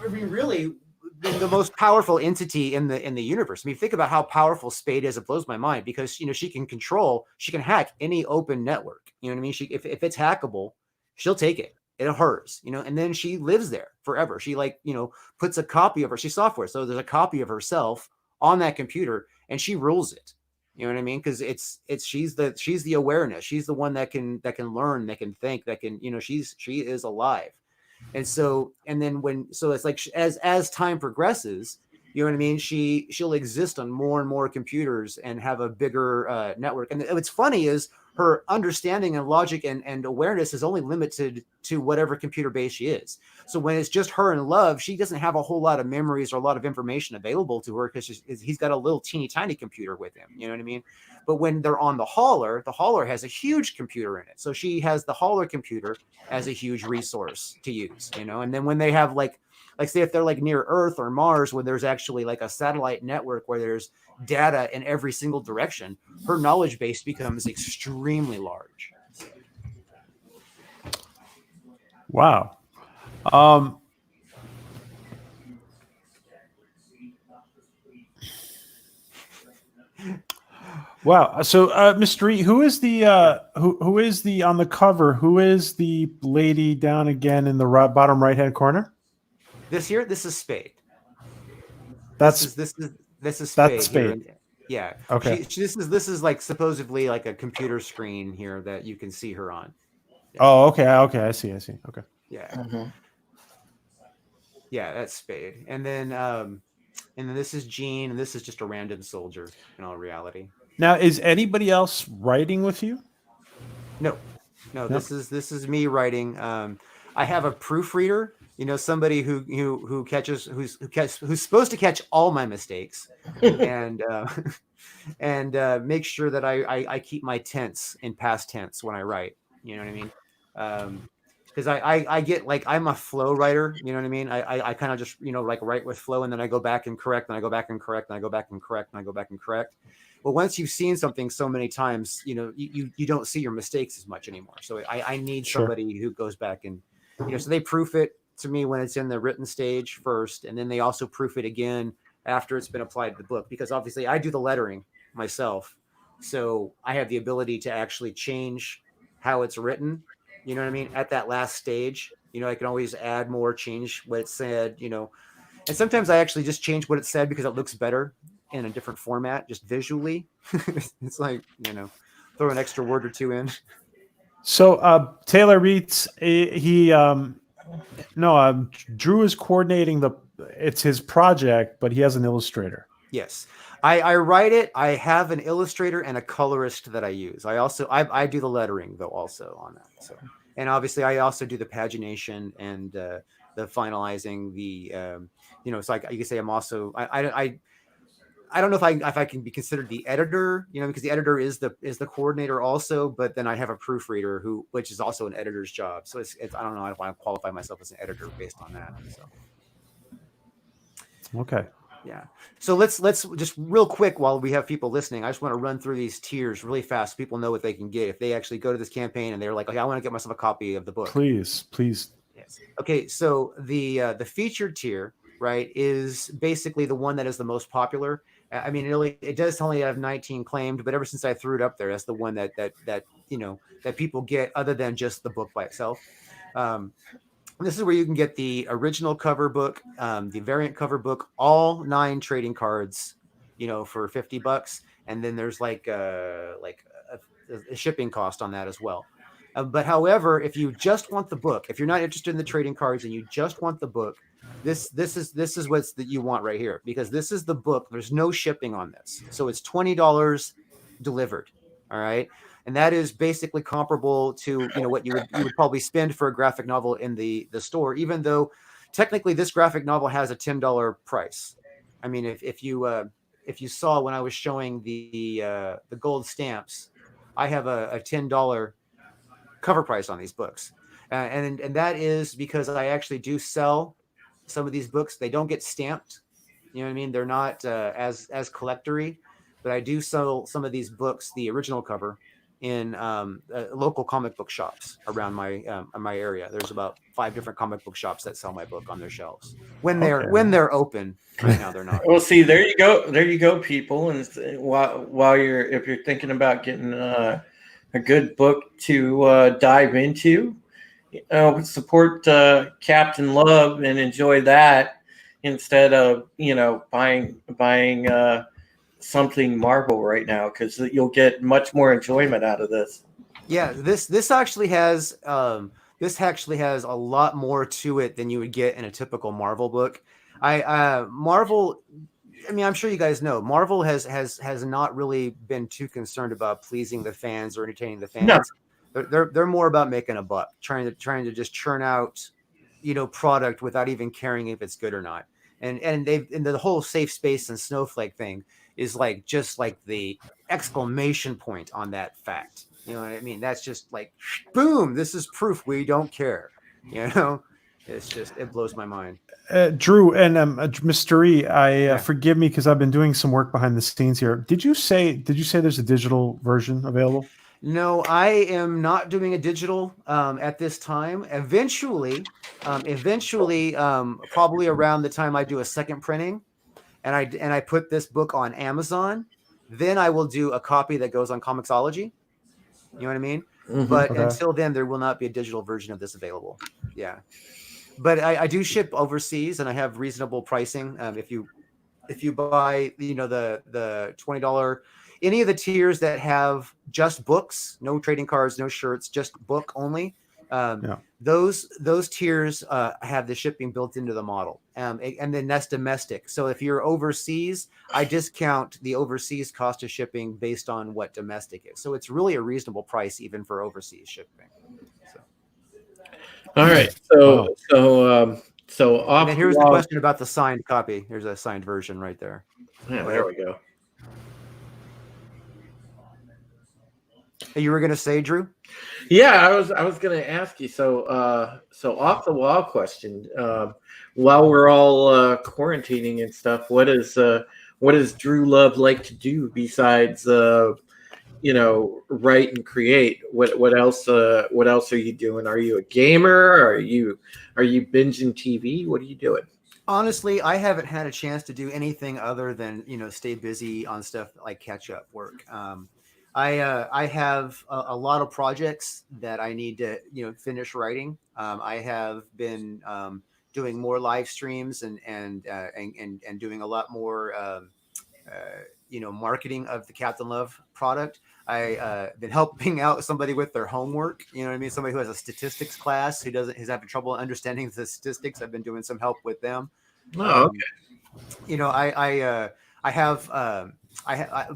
mean, really the most powerful entity in the universe. I mean, think about how powerful Spade is. It blows my mind because she can hack any open network. You know what I mean? If it's hackable, she'll take it. It's hers, and then she lives there forever. She puts a copy of her. She's software, so there's a copy of herself on that computer, and she rules it. You know what I mean? Because she's the awareness. She's the one that can learn, that can think, that can she is alive. And then it's like as time progresses, you know what I mean? She'll exist on more and more computers and have a bigger network. And what's funny is her understanding and logic and awareness is only limited to whatever computer base she is. So when it's just her and Love, she doesn't have a whole lot of memories or a lot of information available to her because he's got a little teeny tiny computer with him. You know what I mean? But when they're on the Hauler has a huge computer in it. So she has the Hauler computer as a huge resource to use, and then when they have like say if they're like near Earth or Mars, where there's actually like a satellite network where there's data in every single direction, her knowledge base becomes extremely large. Wow. Wow. So, Mr. E, who is the who is the on the cover? Who is the lady down again in the bottom right hand corner? This is Spade. This is Spade. Spade. Here. Yeah. Okay. This is like supposedly like a computer screen here that you can see her on. Yeah. Oh, okay. Okay. I see. Okay. Yeah. Mm-hmm. Yeah, that's Spade. And then this is Jean, and this is just a random soldier in all reality. Now, is anybody else writing with you? No. This is me writing. I have a proofreader, somebody who's supposed to catch all my mistakes and make sure that I keep my tense in past tense when I write. You know what I mean? Because I get like, I'm a flow writer, you know what I mean? I kind of just, like write with flow, and then I go back and correct, and I go back and correct, and I go back and correct, and I go back and correct. Well, once you've seen something so many times, you don't see your mistakes as much anymore. So I need somebody who goes back and, so they proof it to me when it's in the written stage first, and then they also proof it again after it's been applied to the book, because obviously I do the lettering myself. So I have the ability to actually change how it's written. You know what I mean? At that last stage, I can always add more, change what it said, and sometimes I actually just change what it said because it looks better in a different format, just visually. It's like, throw an extra word or two in. So Taylor Reitz, Drew is coordinating it's his project, but he has an illustrator. Yes. I write it. I have an illustrator and a colorist that I use. I do the lettering though also on that. So, and obviously I also do the pagination and the finalizing, so you can say I'm also, I don't know if I can be considered the editor, because the editor is the coordinator also, but then I have a proofreader which is also an editor's job. So it's I don't know if I qualify myself as an editor based on that. So. Okay. Yeah. So let's just real quick while we have people listening. I just want to run through these tiers really fast so people know what they can get if they actually go to this campaign and they're like, okay, I want to get myself a copy of the book. Please. Yes. Okay. So the featured tier, right, is basically the one that is the most popular. I mean, it does only have 19 claimed, but ever since I threw it up there, that's the one that that people get other than just the book by itself. Um, this is where you can get the original cover book, the variant cover book, all 9 trading cards, for $50, and then there's like a shipping cost on that as well. But however, if you just want the book, if you're not interested in the trading cards and you just want the book, this is what's that you want right here, because this is the book. There's no shipping on this, so it's $20 delivered. All right, and that is basically comparable to what you would probably spend for a graphic novel in the store, even though technically this graphic novel has a $10 price. I mean, if you saw when I was showing the gold stamps, I have a $10 cover price on these books, and that is because I actually do sell some of these books. They don't get stamped, you know what I mean? They're not as collectory, but I do sell some of these books, the original cover, in local comic book shops around my area. There's about 5 different comic book shops that sell my book on their shelves when they're open. Right now they're not. Well, see, there you go, people. And while if you're thinking about getting a good book to dive into, support Captain Love and enjoy that instead of buying something Marvel right now, because you'll get much more enjoyment out of this. Yeah, this actually has a lot more to it than you would get in a typical Marvel book. Marvel, I mean, I'm sure you guys know Marvel has not really been too concerned about pleasing the fans or entertaining the fans. No. They're more about making a buck, trying to just churn out, product without even caring if it's good or not. And the whole safe space and snowflake thing is just like the exclamation point on that fact. You know what I mean? That's just like, boom, this is proof we don't care. It blows my mind. Drew and Mr. E, forgive me because I've been doing some work behind the scenes here. Did you say there's a digital version available? No, I am not doing a digital at this time. Eventually, probably around the time I do a second printing, and I put this book on Amazon, then I will do a copy that goes on Comixology. You know what I mean? Mm-hmm. But until then, there will not be a digital version of this available. Yeah. But I do ship overseas, and I have reasonable pricing. If you buy, the $20, any of the tiers that have just books, no trading cards, no shirts, just book only, those tiers have the shipping built into the model, and then that's domestic. So if you're overseas, I discount the overseas cost of shipping based on what domestic is. So it's really a reasonable price even for overseas shipping. All right, so off. And then here's the question about the signed copy. Here's a signed version right there. Yeah, there we go. You were going to say, Drew? Yeah, I was going to ask you. So off the wall question. While we're all quarantining and stuff, what does Drew Love like to do besides write and create? What else are you doing? Are you a gamer? Are you binging TV? What are you doing? Honestly, I haven't had a chance to do anything other than stay busy on stuff like catch up work. I have a lot of projects that I need to finish writing. I have been doing more live streams and doing a lot more marketing of the Captain Love product. I been helping out somebody with their homework. You know what I mean? Somebody who has a statistics class who's having trouble understanding the statistics. I've been doing some help with them. Oh, okay. I have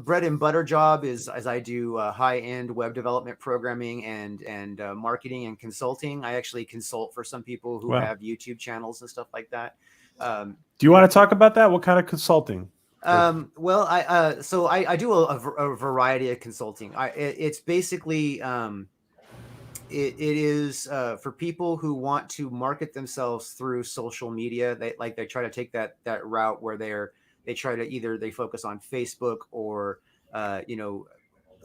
bread and butter job is as I do high end web development programming and marketing and consulting. I actually consult for some people who have YouTube channels and stuff like that. Do you want to talk about that? What kind of consulting? Well, I do a variety of consulting. It's basically it is for people who want to market themselves through social media. They try to take that route where they try to either they focus on Facebook or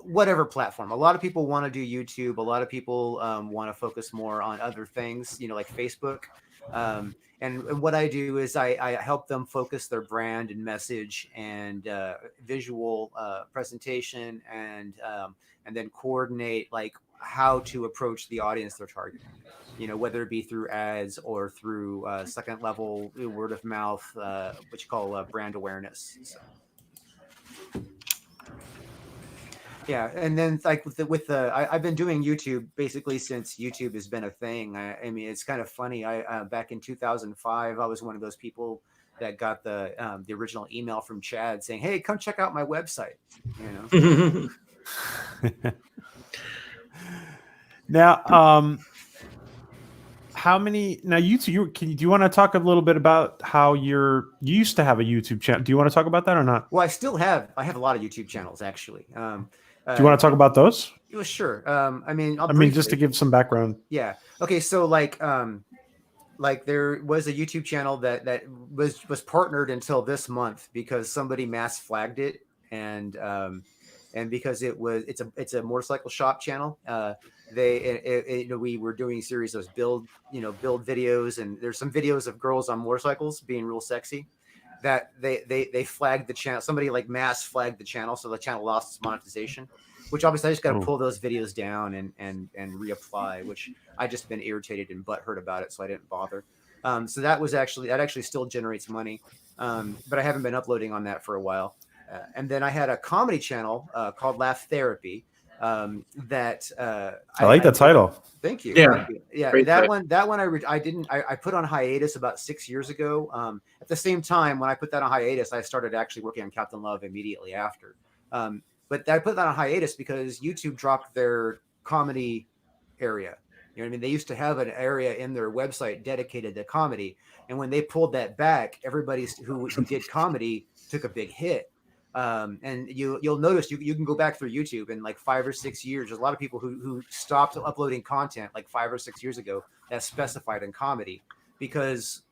whatever platform. A lot of people want to do YouTube. A lot of people want to focus more on other things, like Facebook. And what I do is I help them focus their brand and message and visual presentation and then coordinate like how to approach the audience they're targeting. Whether it be through ads or through second level word of mouth, what you call brand awareness. So. Yeah, and then like I've been doing YouTube basically since YouTube has been a thing. I mean, it's kind of funny. I back in 2005, I was one of those people that got the original email from Chad saying, "Hey, come check out my website." Now, how many? Now, YouTube. Do you want to talk a little bit about how you used to have a YouTube channel? Do you want to talk about that or not? Well, I have a lot of YouTube channels actually. Do you want to talk about those? Well, sure. I mean, just to give some background. Yeah. Okay. So like there was a YouTube channel that was partnered until this month because somebody mass flagged it and because it's a motorcycle shop channel. We were doing a series of build videos, and there's some videos of girls on motorcycles being real sexy. That they flagged the channel. Somebody like mass flagged the channel, so the channel lost its monetization. Which obviously I just got to pull those videos down and reapply. Which I just been irritated and butthurt about it, so I didn't bother. So that actually still generates money, but I haven't been uploading on that for a while. And then I had a comedy channel called Laugh Therapy. I like that title. Thank you. Yeah, thank you. Yeah. That one I put on hiatus about 6 years ago. At the same time, when I put that on hiatus, I started actually working on Captain Love immediately after. But I put that on hiatus because YouTube dropped their comedy area. You know what I mean? They used to have an area in their website dedicated to comedy, and when they pulled that back, everybody who did comedy took a big hit. And you'll notice you can go back through YouTube in like 5 or 6 years. There's a lot of people who stopped uploading content like 5 or 6 years ago that's specified in comedy because,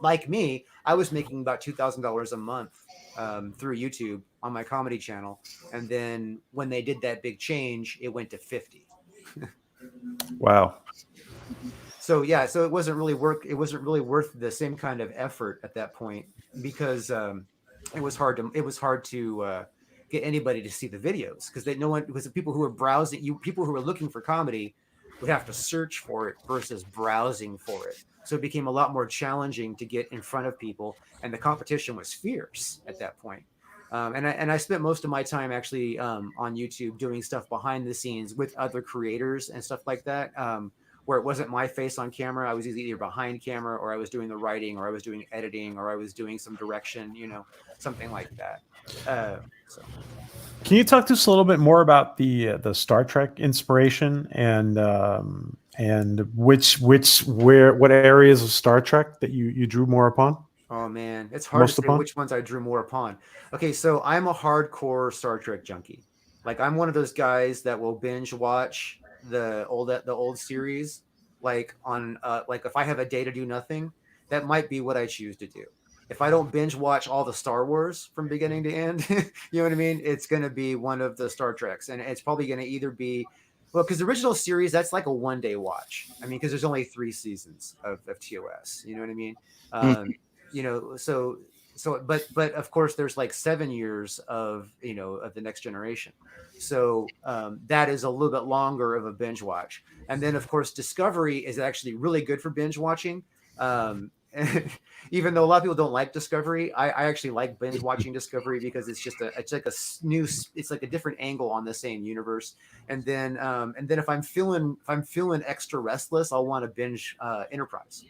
like me, I was making about $2,000 a month through YouTube on my comedy channel, and then when they did that big change, it went to 50. Wow. So yeah, so it wasn't really worth the same kind of effort at that point because it was hard to get anybody to see the videos because the people who were browsing, people who were looking for comedy would have to search for it versus browsing for it. So it became a lot more challenging to get in front of people, and the competition was fierce at that point. And I spent most of my time actually on YouTube doing stuff behind the scenes with other creators and stuff like that, where it wasn't my face on camera. I was either behind camera, or I was doing the writing, or I was doing editing, or I was doing some direction, something like that. So. Can you talk to us a little bit more about the Star Trek inspiration and what areas of Star Trek that you drew more upon? Oh man, it's hard to say which ones I drew more upon. Okay, so I'm a hardcore Star Trek junkie. Like I'm one of those guys that will binge watch the old series. Like on like if I have a day to do nothing, that might be what I choose to do. If I don't binge watch all the Star Wars from beginning to end, you know what I mean? It's going to be one of the Star Treks, and it's probably going to either be, well, because the original series, that's like a one-day watch. I mean, because there's only 3 seasons of TOS. You know what I mean? But of course there's like 7 years of the Next Generation, so that is a little bit longer of a binge watch. And then of course Discovery is actually really good for binge watching, even though a lot of people don't like Discovery. I actually like binge watching Discovery because it's like a different angle on the same universe. And then if I'm feeling extra restless, I'll want to binge Enterprise.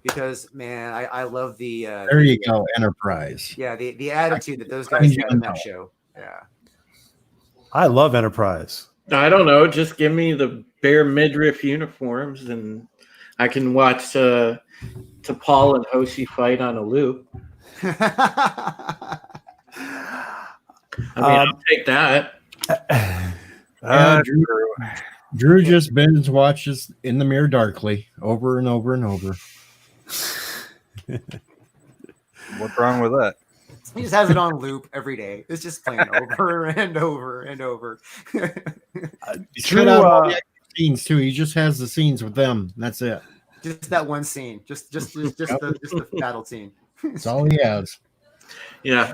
Because man, I love the there you go, Enterprise. Yeah, the attitude that those guys have in that show. Yeah, I love Enterprise. I don't know, just give me the bare midriff uniforms and I can watch T'Pol and Hoshi fight on a loop. I mean, I'll take that. Drew just binge watches In the Mirror Darkly over and over and over. What's wrong with that? He just has it on loop every day. It's just playing over and over and over. He's Drew, cut out all the extra scenes too. He just has the scenes with them. That's it. Just that one scene. Just the battle scene. That's all he has. Yeah.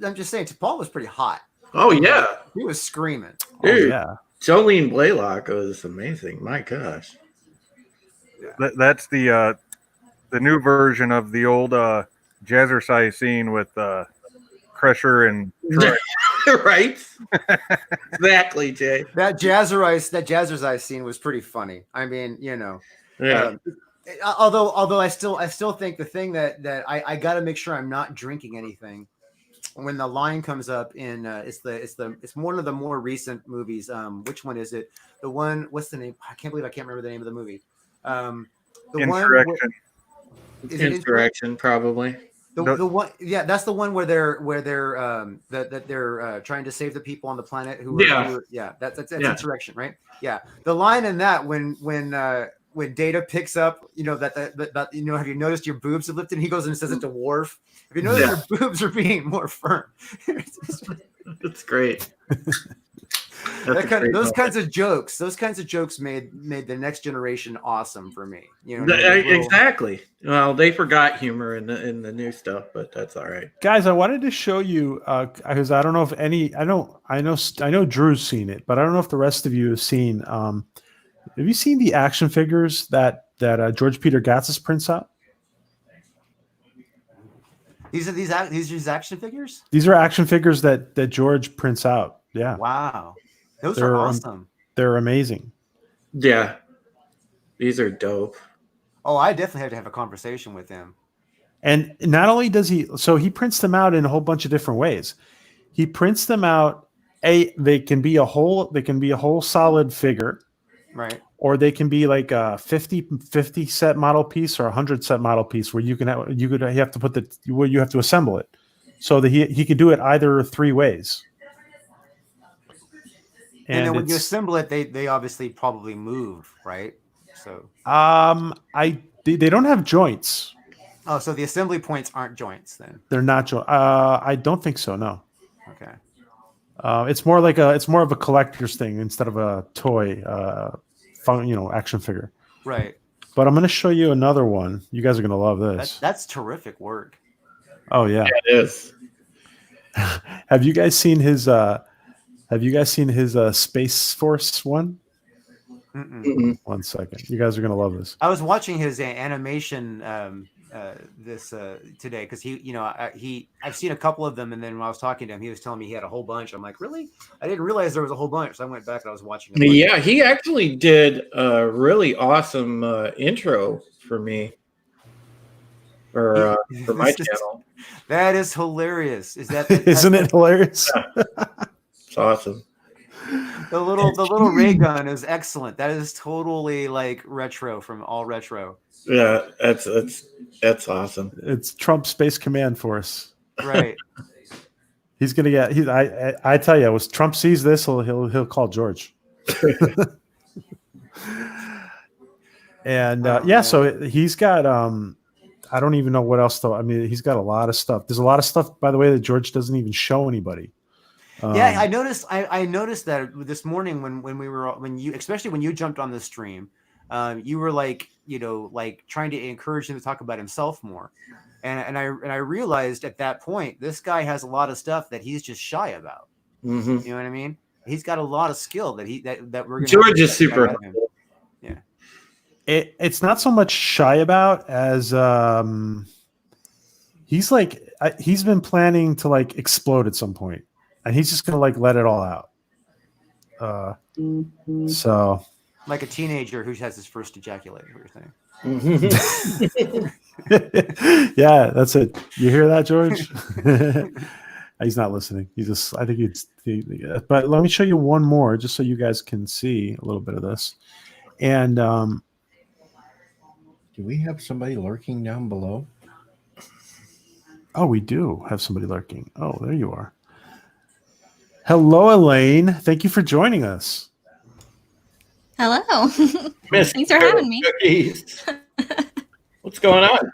I'm just saying, T'Pol was pretty hot. Oh yeah, He was screaming. dude. yeah. Jolene Blaylock was amazing. My gosh. That's the new version of the old Jazzercise scene with Crusher and Troy. Right. Exactly, Jay. That Jazzercise scene was pretty funny. I mean, you know. Yeah. Although I still think the thing that I got to make sure I'm not drinking anything when the line comes up in it's one of the more recent movies. Which one is it? The one, what's the name? I can't believe I can't remember the name of the movie. The Insurrection. One, is it Insurrection, probably. the one, yeah, that's the one where they're trying to save the people on the planet that's Insurrection, right? Yeah, the line in that when Data picks up, you know, that you know, have you noticed your boobs have lifted? And he goes and says it to Worf. Have you noticed your boobs are being more firm? That's great. Those kinds of jokes made the Next Generation awesome for me. You know, Exactly. Well, they forgot humor in the new stuff, but that's all right. Guys, I wanted to show you because I don't know if I know Drew's seen it, but I don't know if the rest of you have seen. Have you seen the action figures that George Peter Gatsis prints out? These are action figures. These are action figures that George prints out. Yeah. Wow, those are awesome. They're amazing. Yeah. These are dope. Oh, I definitely have to have a conversation with him. And not only does he prints them out in a whole bunch of different ways. He prints them out. They can be a whole solid figure. Right. Or they can be like a 50 set model piece or 100 set model piece where you have to assemble it. So that he could do it either three ways. And then when you assemble it, they obviously probably move, right? So they don't have joints. Oh, so the assembly points aren't joints then? They're not joints. I don't think so, no. Okay. It's more of a collector's thing instead of a toy action figure. Right. But I'm going to show you another one. You guys are going to love this. That's terrific work. Oh yeah. Yeah, it is. Have you guys seen his Space Force one? Mm-mm. 1 second. You guys are going to love this. I was watching his animation today because I've seen a couple of them, and then when I was talking to him, he was telling me he had a whole bunch. I'm like, really? I didn't realize there was a whole bunch. So I went back and I was watching. Yeah, he actually did a really awesome intro for me for my channel. That is hilarious. Isn't it hilarious? Yeah. It's awesome. The little ray gun is excellent. That is totally like retro from all retro. Yeah, that's awesome. It's Trump Space Command Force. Right. He's gonna get. I tell you, was Trump sees this, he'll call George. And so he's got. I don't even know what else though. I mean, he's got a lot of stuff. There's a lot of stuff, by the way, that George doesn't even show anybody. Yeah, I noticed. I noticed that this morning when you jumped on the stream, you were like trying to encourage him to talk about himself more, and I realized at that point this guy has a lot of stuff that he's just shy about. Mm-hmm. You know what I mean? He's got a lot of skill that we're gonna. George is super humble. Yeah, it's not so much shy about as he's been planning to explode at some point. And he's just gonna let it all out. So, like a teenager who has his first ejaculator thing. Mm-hmm. Yeah, that's it. You hear that, George? He's not listening. I think but let me show you one more, just so you guys can see a little bit of this. And do we have somebody lurking down below? Oh, we do have somebody lurking. Oh, there you are. Hello, Elaine. Thank you for joining us. Hello. Thanks for having me. What's going on?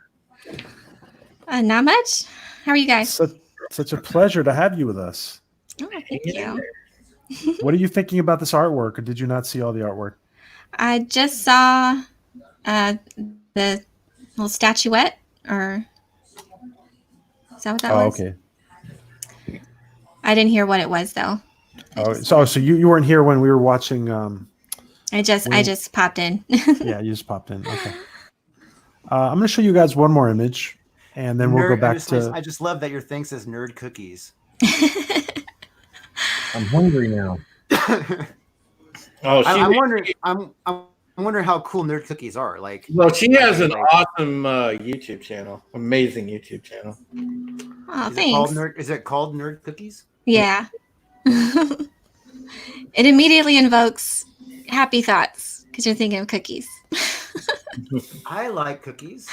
Not much. How are you guys? So, Such a pleasure to have you with us. Oh, thank you. What are you thinking about this artwork, or did you not see all the artwork? I just saw the little statuette, or is that what that was? Okay. I didn't hear what it was though. So you weren't here when we were watching. I just popped in. Yeah, you just popped in. Okay. I'm going to show you guys one more image, and then we'll go back to. I just love that your thing says nerd cookies. I'm hungry now. I'm wondering how cool nerd cookies are. Like, well, she has an awesome YouTube channel, amazing YouTube channel. Oh, thanks. Is it called Nerd Cookies? Yeah. It immediately invokes happy thoughts because you're thinking of cookies. I like cookies.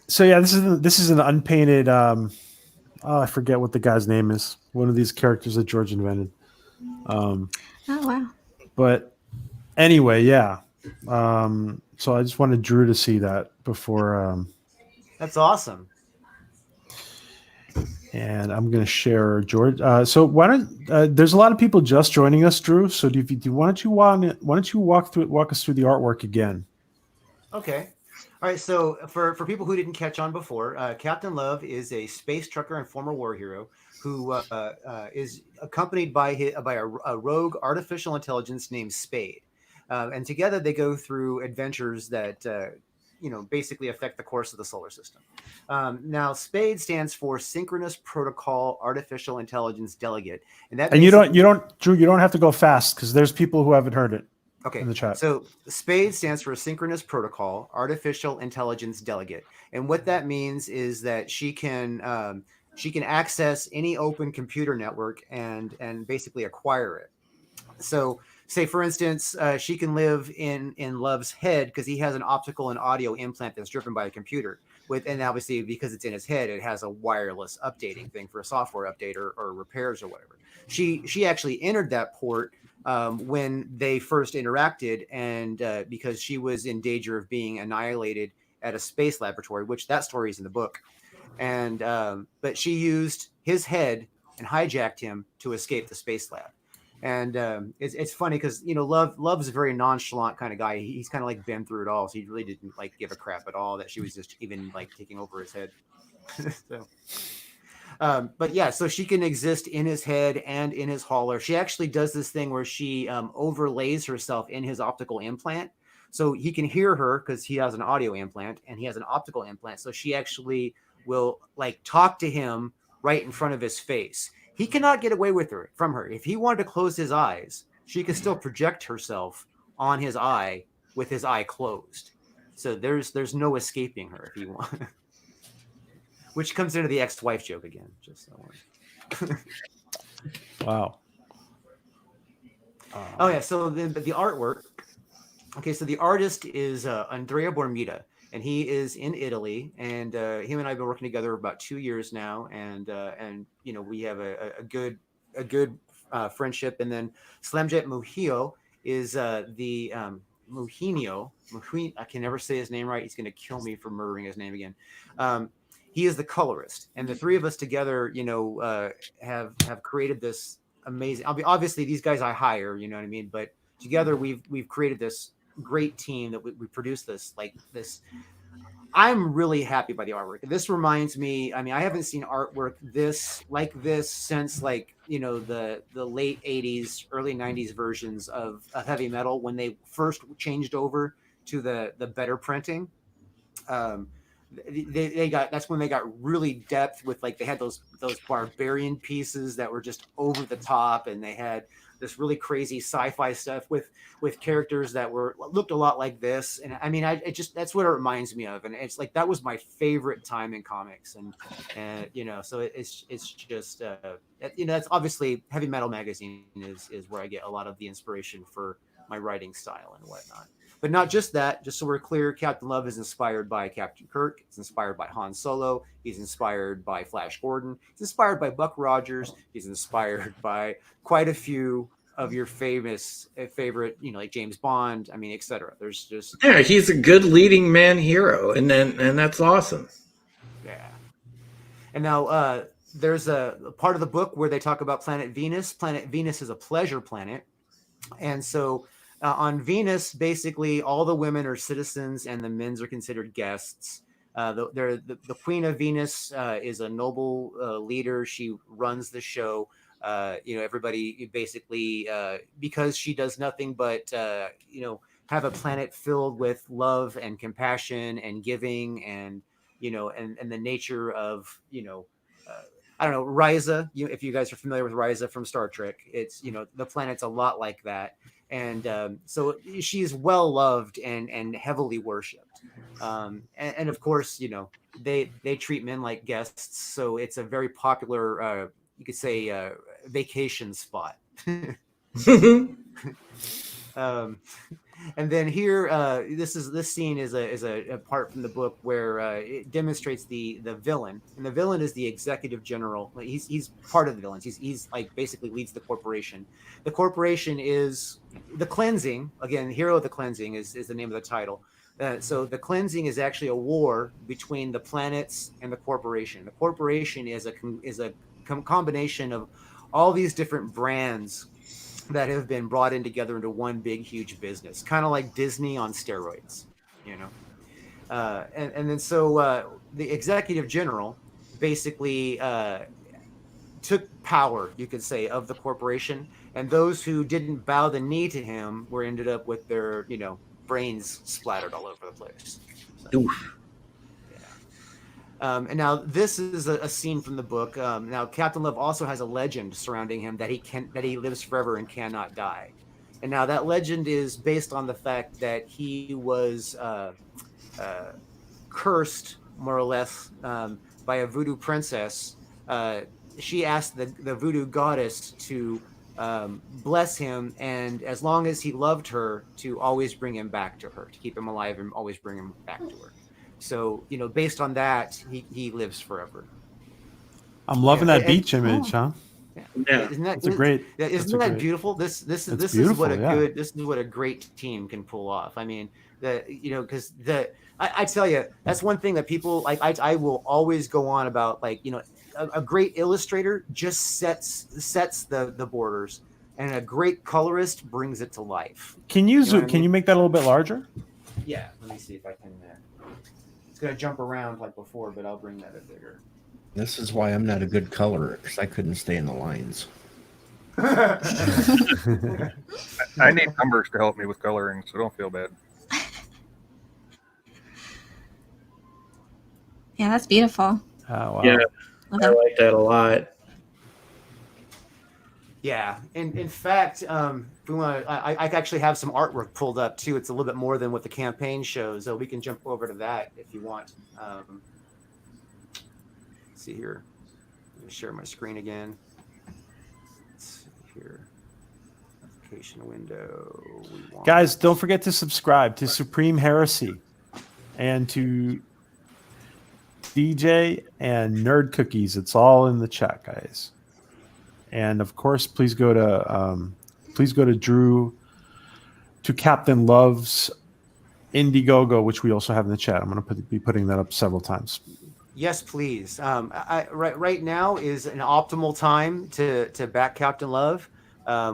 So yeah, this is an unpainted. I forget what the guy's name is. One of these characters that George invented. Oh wow! But anyway, yeah. So I just wanted Drew to see that before. That's awesome. And I'm going to share George. So why don't there's a lot of people just joining us, Drew. So why don't you walk us through the artwork again? Okay. All right. So for people who didn't catch on before, Captain Love is a space trucker and former war hero who is accompanied by a rogue artificial intelligence named Spade, and together they go through adventures that basically affect the course of the solar system. Now, SPADE stands for Synchronous Protocol Artificial Intelligence Delegate, and you don't Drew, you don't have to go fast because there's people who haven't heard it. Okay. In the chat. So SPADE stands for Synchronous Protocol Artificial Intelligence Delegate, and what that means is that she can access any open computer network and basically acquire it. So, say for instance, she can live in Love's head because he has an optical and audio implant that's driven by a computer. And obviously because it's in his head, it has a wireless updating thing for a software update or repairs or whatever. She actually entered that port when they first interacted, and because she was in danger of being annihilated at a space laboratory, which that story is in the book. And but she used his head and hijacked him to escape the space lab. And it's funny because Love's a very nonchalant kind of guy. He's kind of like been through it all, so he really didn't give a crap at all that she was just even taking over his head. But yeah, so she can exist in his head and in his hauler. She actually does this thing where she overlays herself in his optical implant, so he can hear her because he has an audio implant and he has an optical implant. So she actually will talk to him right in front of his face. He cannot get away from her. If he wanted to close his eyes, she could still project herself on his eye with his eye closed. So there's no escaping her if he wants. Which comes into the ex-wife joke again. Just so. Wow. Oh yeah. So the artwork. Okay, so the artist is Andrea Bormida, and he is in Italy, and him and I have been working together about 2 years now, and we have a good friendship. And then Slamjet Mujio is the Mujinio. I can never say his name right. He's going to kill me for murdering his name again. He is the colorist, and the three of us together, have created this amazing. Obviously, these guys I hire, you know what I mean, but together we've created this great team that we produced this. I'm really happy by the artwork. This reminds me, I haven't seen artwork like this since the late 80s, early 90s versions of heavy metal, when they first changed over to the better printing. That's when they got really depth with they had those barbarian pieces that were just over the top, and they had this really crazy sci-fi stuff with characters that looked a lot like this. And that's what it reminds me of. And it's that was my favorite time in comics. And so it's just, that's obviously Heavy Metal Magazine is where I get a lot of the inspiration for my writing style and whatnot. But not just that, just so we're clear, Captain Love is inspired by Captain Kirk. He's inspired by Han Solo. He's inspired by Flash Gordon. He's inspired by Buck Rogers. He's inspired by quite a few of your favorite, like James Bond, etc. There's just... Yeah, he's a good leading man hero, and that's awesome. And now there's a part of the book where they talk about planet Venus. Planet Venus is a pleasure planet. And so on Venus, basically all the women are citizens and the men are considered guests. The Queen of Venus is a noble leader. She runs the show. Everybody basically, because she does nothing but, have a planet filled with love and compassion and giving and, and the nature of, I don't know, Ryza. If you guys are familiar with Ryza from Star Trek, it's the planet's a lot like that, and so she's well loved and heavily worshipped, and of course, they treat men like guests, so it's a very popular, you could say, vacation spot. And then here, this scene is a part from the book where it demonstrates the villain, and the villain is the executive general. He's part of the villains. He's like basically leads the corporation. The corporation is the cleansing. Again, Hero of the Cleansing is the name of the title. So the cleansing is actually a war between the planets and the corporation. The corporation is a combination of all these different brands that have been brought in together into one big, huge business, kind of like Disney on steroids, and then so the executive general basically took power, you could say, of the corporation, and those who didn't bow the knee to him were ended up with their, brains splattered all over the place. So, and now this is a scene from the book. Now Captain Love also has a legend surrounding him that he lives forever and cannot die. And now that legend is based on the fact that he was cursed, more or less, by a voodoo princess. She asked the voodoo goddess to bless him, and as long as he loved her, to always bring him back to her, to keep him alive and always bring him back to her. So, based on that, he lives forever. I'm loving that beach image, huh? Yeah. Isn't that beautiful? This is what a great team can pull off. I mean, because I tell you, that's one thing that people like. I will always go on about, like, a great illustrator just sets the borders, and a great colorist brings it to life. Can you zoom? Can you make that a little bit larger? Yeah, let me see if I can. It's gonna jump around like before, but I'll bring that a bigger. This is why I'm not a good colorer, because I couldn't stay in the lines. I need numbers to help me with coloring, so don't feel bad. Yeah, that's beautiful. Oh, wow. Yeah, I like that a lot. Yeah, and in fact, if we want to, I actually have some artwork pulled up too. It's a little bit more than what the campaign shows, so we can jump over to that if you want. Let's see here. Let me share my screen again. Let's see here. Application window. Guys, don't forget to subscribe to Supreme Heresy and to DJ and Nerd Cookies. It's all in the chat, guys. And of course, please go to Drew, to Captain Love's Indiegogo, which we also have in the chat. I'm going to be putting that up several times. Yes, please. Right now is an optimal time to back Captain Love.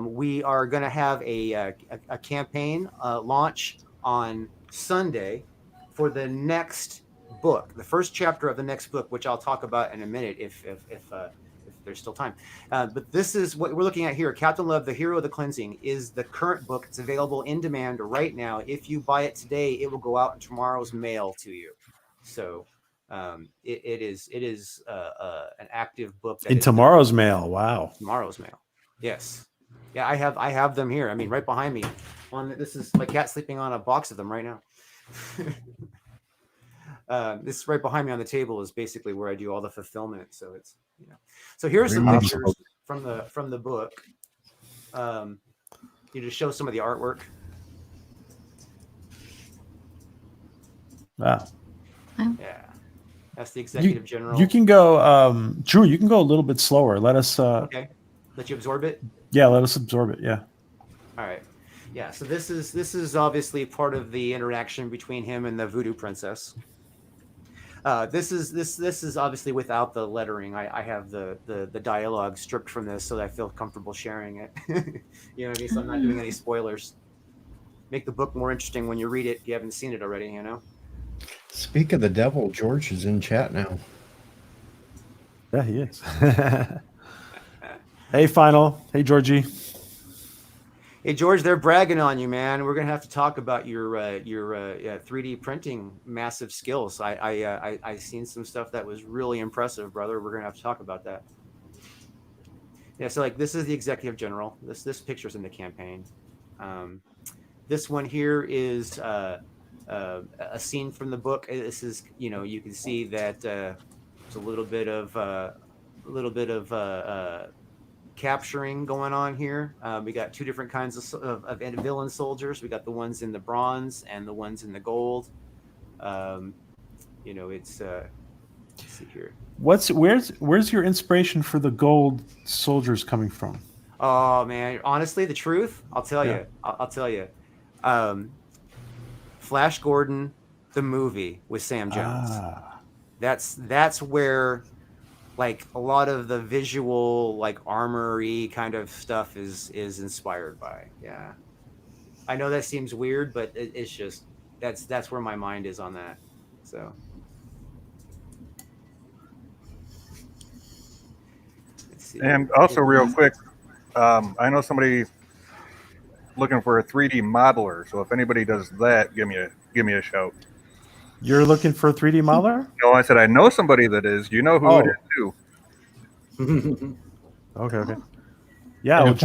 We are going to have a campaign launch on Sunday for the next book, the first chapter of the next book, which I'll talk about in a minute if there's still time. But this is what we're looking at here. Captain Love, the Hero of the Cleansing, is the current book. It's available in demand right now. If you buy it today, it will go out in tomorrow's mail to you. So it is an active book. In tomorrow's mail. Wow. Tomorrow's mail. Yes. Yeah, I have them here. I mean, right behind me. This is my cat sleeping on a box of them right now. This right behind me on the table is basically where I do all the fulfillment. So it's, so here's some pictures from the book. To show some of the artwork. Wow. Yeah, that's the executive general. You can go, Drew. You can go a little bit slower. Let us. Okay. Let you absorb it. Yeah, let us absorb it. Yeah. All right. Yeah. So this is obviously part of the interaction between him and the voodoo princess. This is obviously without the lettering. I have the dialogue stripped from this so that I feel comfortable sharing it. You know what I mean? So I'm not doing any spoilers. Make the book more interesting when you read it if you haven't seen it already, you know? Speak of the devil, George is in chat now. Yeah, he is. Hey, Final. Hey, Georgie. Hey George, they're bragging on you, man. We're gonna have to talk about your 3D printing massive skills. I seen some stuff that was really impressive, brother. We're gonna have to talk about that. Yeah, so like this is the executive general. This picture's in the campaign. This one here is a scene from the book. This is, you know, you can see that there's a little bit of capturing going on here. We got two different kinds of villain soldiers. We got the ones in the bronze and the ones in the gold. You know, it's let's see here. Where's your inspiration for the gold soldiers coming from? Oh man, honestly, the truth, I'll tell Yeah. you. I'll tell you. Flash Gordon, the movie with Sam Jones. That's where like a lot of the visual like armory kind of stuff is inspired by. Yeah, I know that seems weird, but it's just that's where my mind is on that. So let's see. And also, real quick, I know somebody looking for a 3D modeler. So if anybody does that, give me a shout. You're looking for a 3D modeler? No, I said I know somebody that is. You know who it is too. Okay. Yeah, And well, if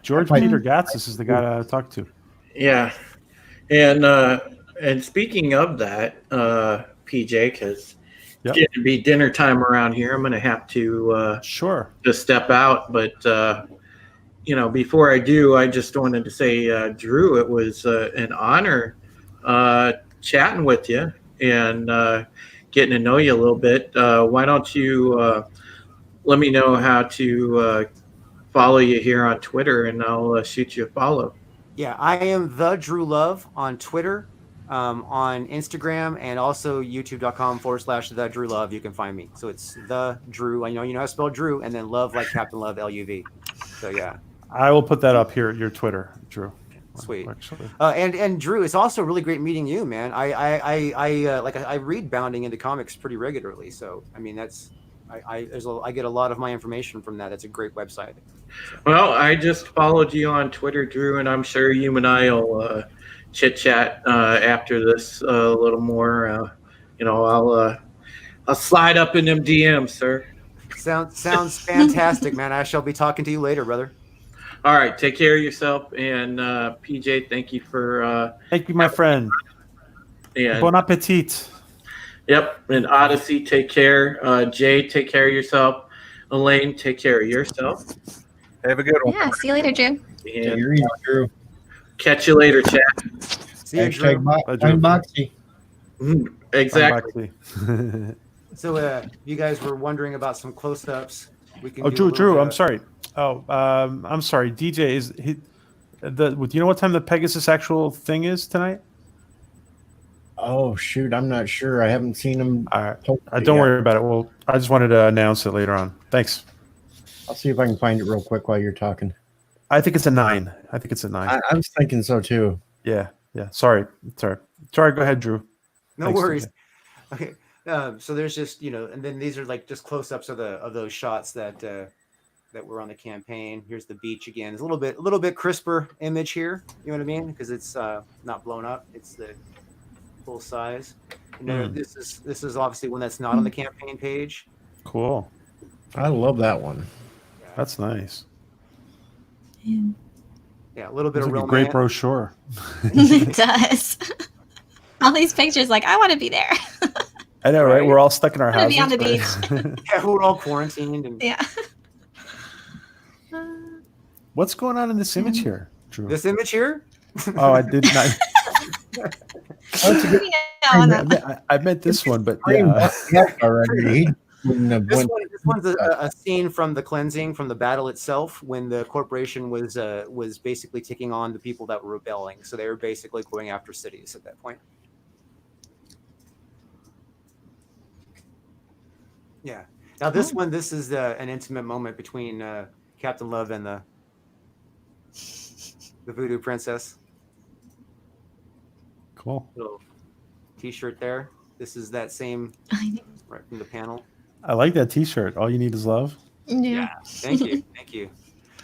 George I- Peter Gatsis is the guy to talk to. Yeah, and speaking of that, PJ, because Yep. it's getting to be dinner time around here, I'm going to have to Sure. just step out. But you know, before I do, I just wanted to say, Drew, it was an honor chatting with you and getting to know you a little bit. Why don't you let me know how to follow you here on Twitter, and I'll shoot you a follow. Yeah, I am the Drew Love on Twitter, on Instagram, and also youtube.com/the Drew Love. You can find me. So it's the Drew. I know you know how to spell Drew, and then Love like Captain Love, LUV. So yeah, I will put that up here at your Twitter, Drew. sweet. Actually. And Drew, it's also really great meeting you, man. I read Bounding into comics pretty regularly. So I mean I get a lot of my information from that. It's a great website. So. Well, I just followed you on Twitter, Drew, and I'm sure you and I will chit chat after this a little more. You know, I'll slide up in them DMs, sir. Sounds fantastic, man. I shall be talking to you later, brother. All right, take care of yourself, and PJ, thank you for. Thank you, my friend. And Bon appetit. Yep, and Odyssey, take care. Jay, take care of yourself. Elaine, take care of yourself. Have a good one. Yeah, see you later, Drew. Take And your easy, Drew. catch you later, chat. See you, Drew. Unboxy. Exactly. So you guys were wondering about some close-ups. We can. Oh, do a Drew, little I'm bit- sorry. Oh, I'm sorry. DJ, is he? Do you know what time the Pegasus actual thing is tonight? Oh shoot, I'm not sure. I haven't seen him. All right. post it Don't yet. worry about it. Well, I just wanted to announce it later on. Thanks. I'll see if I can find it real quick while you're talking. I think it's a 9. I think it's a 9. I was thinking so too. Yeah. Sorry. Go ahead, Drew. No Thanks, worries. DJ. Okay. So there's just and then these are like just close-ups of those shots that were on the campaign. Here's the beach again. It's a little bit crisper image here. You know what I mean? Because it's not blown up. It's the full size. This is obviously one that's not on the campaign page. Cool. I love that one. That's nice. Yeah, a little bit It's of like a romance. great brochure. It does. All these pictures, like, I want to be there. I know, right? Right. We're all stuck in our I wanna houses. be on the Yeah, we're all quarantined and Yeah. What's going on in this image here, Drew? this image here. Oh, I did not. That's a good I meant this one, but frame. yeah. Already. He wouldn't have This went- one's a scene from the cleansing, from the battle itself, when the corporation was basically taking on the people that were rebelling. So they were basically going after cities at that point. Yeah. Now this one, this is an intimate moment between Captain Love and the Voodoo Princess. Cool. Little T-shirt there. This is that same right from the panel. I like that T-shirt. All you need is love. Yeah. Thank you. Thank you.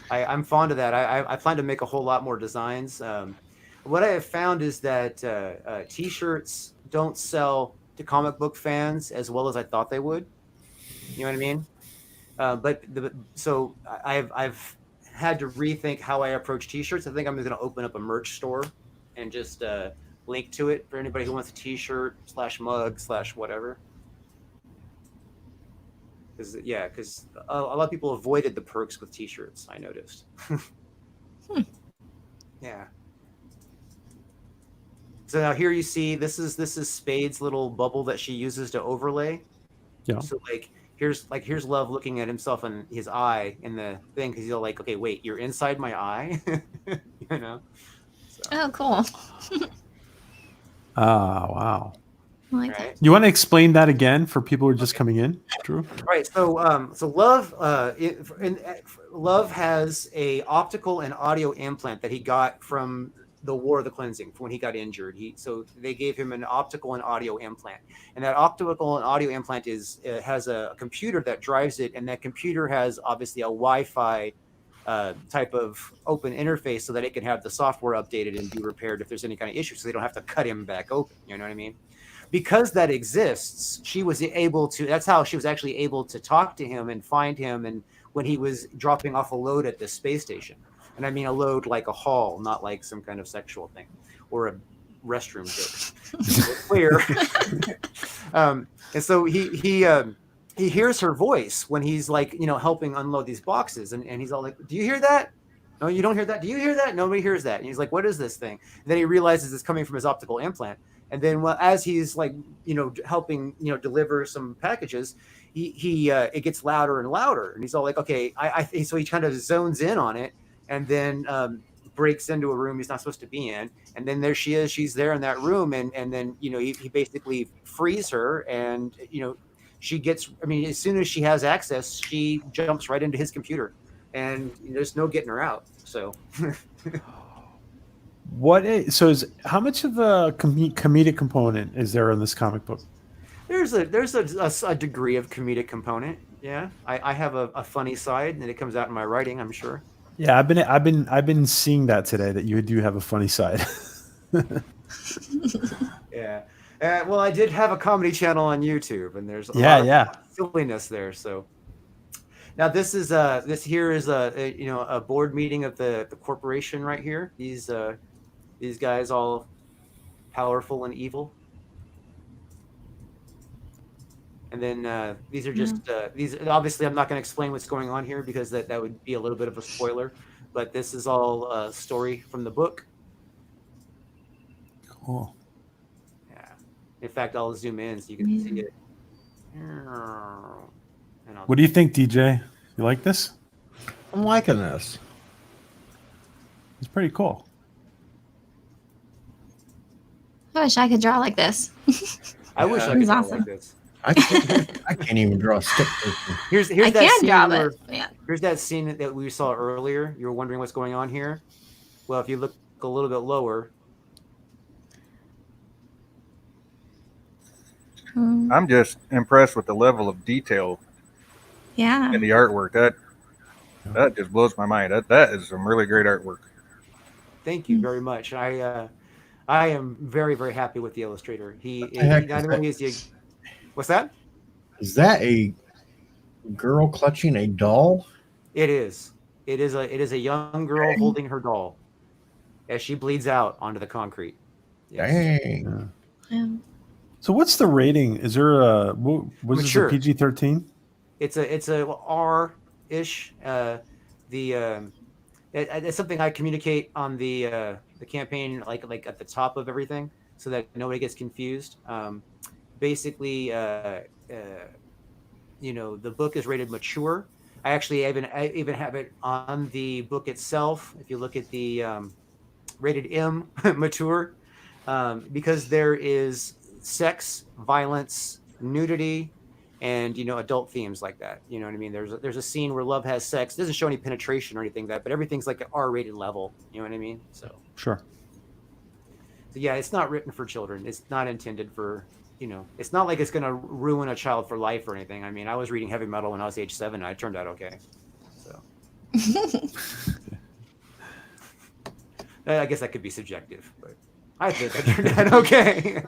I'm fond of that. I plan to make a whole lot more designs. What I have found is that T-shirts don't sell to comic book fans as well as I thought they would. You know what I mean? So I've had to rethink how I approach T-shirts. I think I'm going to open up a merch store and just link to it for anybody who wants a T-shirt / mug / whatever. Because a lot of people avoided the perks with T-shirts. I noticed. Yeah. So now here you see this is Spade's little bubble that she uses to overlay. Yeah. So here's Love looking at himself in his eye in the thing because he's all like, okay, wait, you're inside my eye, you know. So, Oh, cool. Ah, wow. I like right. You want to explain that again for people who are just coming in, Drew? Right. So Love Love has a optical and audio implant that he got from the War of the Cleansing when he got injured. So they gave him an optical and audio implant, and that optical and audio implant has a computer that drives it, and that computer has obviously a Wi-Fi type of open interface so that it can have the software updated and be repaired if there's any kind of issue, so they don't have to cut him back open. You know what I mean? Because that exists, she was able to. That's how she was actually able to talk to him and find him, and when he was dropping off a load at the space station. And I mean a load like a haul, not like some kind of sexual thing or a restroom joke. Clear. And so he hears her voice when he's like, helping unload these boxes, and he's all like, "Do you hear that? No, you don't hear that. Do you hear that? Nobody hears that." And he's like, "What is this thing?" And then he realizes it's coming from his optical implant. And then, as he's like, helping, deliver some packages, it gets louder and louder, and he's all like, "Okay," so he kind of zones in on it, and then breaks into a room he's not supposed to be in, and then there she is. She's there in that room, and then he basically frees her, and she gets. I mean, as soon as she has access, she jumps right into his computer, and there's no getting her out. So. How much of a comedic component is there in this comic book? There's a degree of comedic component. Yeah, I have a funny side, and it comes out in my writing, I'm sure. Yeah, I've been seeing that today, that you do have a funny side. Yeah. Well, I did have a comedy channel on YouTube, and there's a lot of silliness there. So now this here is a board meeting of the corporation right here. These guys all powerful and evil. And then these are just these. Obviously, I'm not going to explain what's going on here because that would be a little bit of a spoiler. But this is all a story from the book. Cool. Yeah. In fact, I'll zoom in so you can see it. What do you think, DJ? You like this? I'm liking this. It's pretty cool. I wish I could draw like this. I wish I could draw like this. I can't even draw a stick person. Here's I that can scene draw where, it. Yeah. Here's that scene that we saw earlier. You were wondering what's going on here. Well, if you look a little bit lower. I'm just impressed with the level of detail Yeah. in the artwork. That just blows my mind. That is some really great artwork. Thank you very much. I am very, very happy with the illustrator. What's that? Is that a girl clutching a doll? It is. It is a young girl holding her doll as she bleeds out onto the concrete. Yes. Dang. Yeah. So what's the rating? Is there was Mature. this a PG-13? It's a R-ish. It's something I communicate on the campaign, like at the top of everything, so that nobody gets confused. Basically, the book is rated mature. I even have it on the book itself. If you look at the rated M, mature, because there is sex, violence, nudity, and adult themes like that. You know what I mean? There's a scene where love has sex. It doesn't show any penetration or anything like that, but everything's like an R-rated level. You know what I mean? So Sure. yeah, it's not written for children. It's not intended for, it's not like it's going to ruin a child for life or anything. I mean, I was reading heavy metal when I was age 7 and I turned out okay. So I guess that could be subjective, but I think I turned out okay.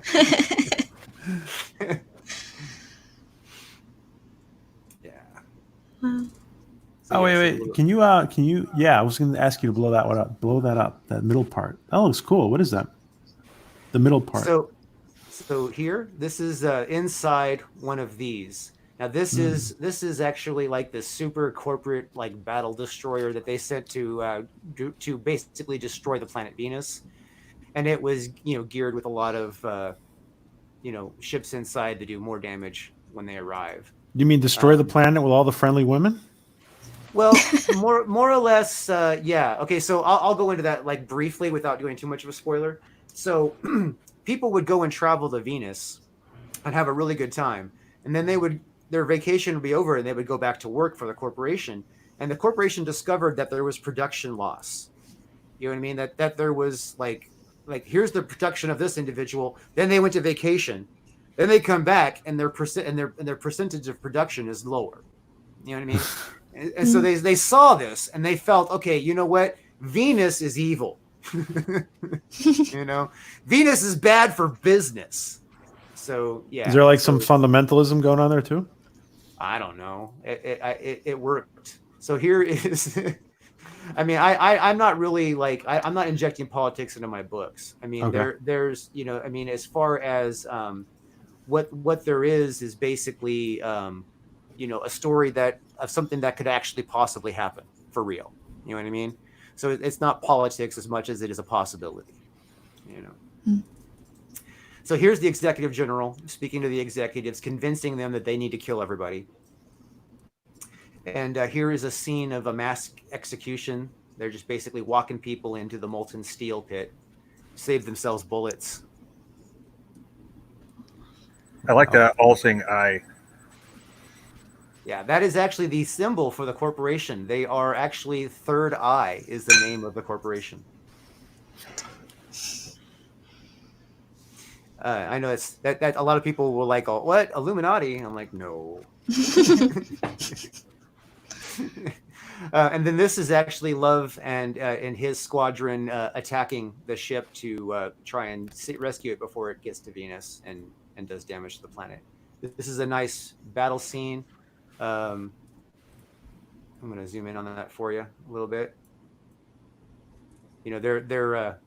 Yeah. So, Oh, yeah, wait. Can you, yeah, I was going to ask you to blow that one up. Blow that up, that middle part. That looks cool. What is that? The middle part. So here, this is inside one of these. Now this is actually like the super corporate like battle destroyer that they sent to basically destroy the planet Venus, and it was geared with a lot of ships inside to do more damage when they arrive. You mean destroy the planet with all the friendly women? Well, more or less, yeah. Okay, so I'll go into that like briefly without doing too much of a spoiler. So people would go and travel to Venus and have a really good time, and then their vacation would be over and they would go back to work for the corporation, and the corporation discovered that there was production loss. You know what I mean? That there was like here's the production of this individual. Then they went to vacation, then they come back and their percentage of production is lower. You know what I mean? And so they saw this and they felt, okay, you know what? Venus is evil. Venus is bad for business. So yeah. Is there like some fundamentalism going on there too? I don't know. It worked. So here is. I mean, I'm not really like I'm not injecting politics into my books. I mean, Okay. there's I mean, as far as what there is basically a story of something that could actually possibly happen for real. You know what I mean? So it's not politics as much as it is a possibility. So here's the executive general speaking to the executives, convincing them that they need to kill everybody. And here is a scene of a mass execution. They're just basically walking people into the molten steel pit, save themselves bullets. I like that all-seeing eye. Yeah, that is actually the symbol for the corporation. They are actually Third Eye is the name of the corporation. I know it's that a lot of people will like, oh, what, Illuminati? I'm like, no. And then this is actually Love and his squadron attacking the ship to try and rescue it before it gets to Venus and does damage to the planet. This is a nice battle scene. I'm going to zoom in on that for you a little bit. They're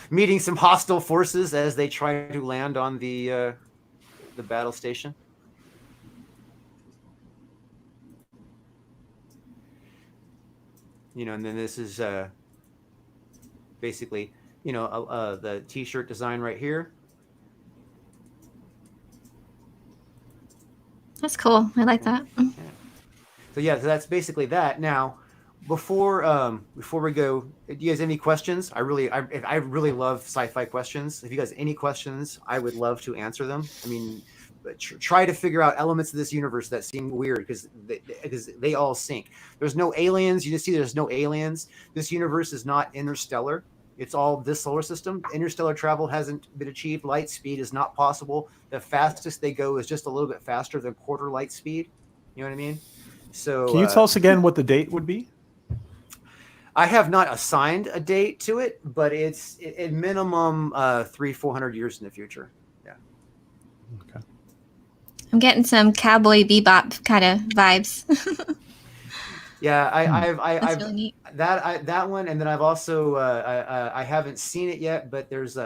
meeting some hostile forces as they try to land on the battle station. And then this is basically, the T-shirt design right here. That's cool. I like that. Yeah. So that's basically that. Now, before we go, do you guys have any questions? I really love sci-fi questions. If you guys have any questions, I would love to answer them. I mean, try to figure out elements of this universe that seem weird because they all sync. There's no aliens. You just see there's no aliens. This universe is not interstellar. It's all this solar system. Interstellar travel hasn't been achieved. Light speed is not possible. The fastest they go is just a little bit faster than quarter light speed. You know what I mean? So Can you tell us again what the date would be? I have not assigned a date to it, but it's at minimum 300-400 years in the future. Yeah. Okay. I'm getting some Cowboy Bebop kind of vibes. Yeah, I've really neat. that one, and then I've also I haven't seen it yet, but there's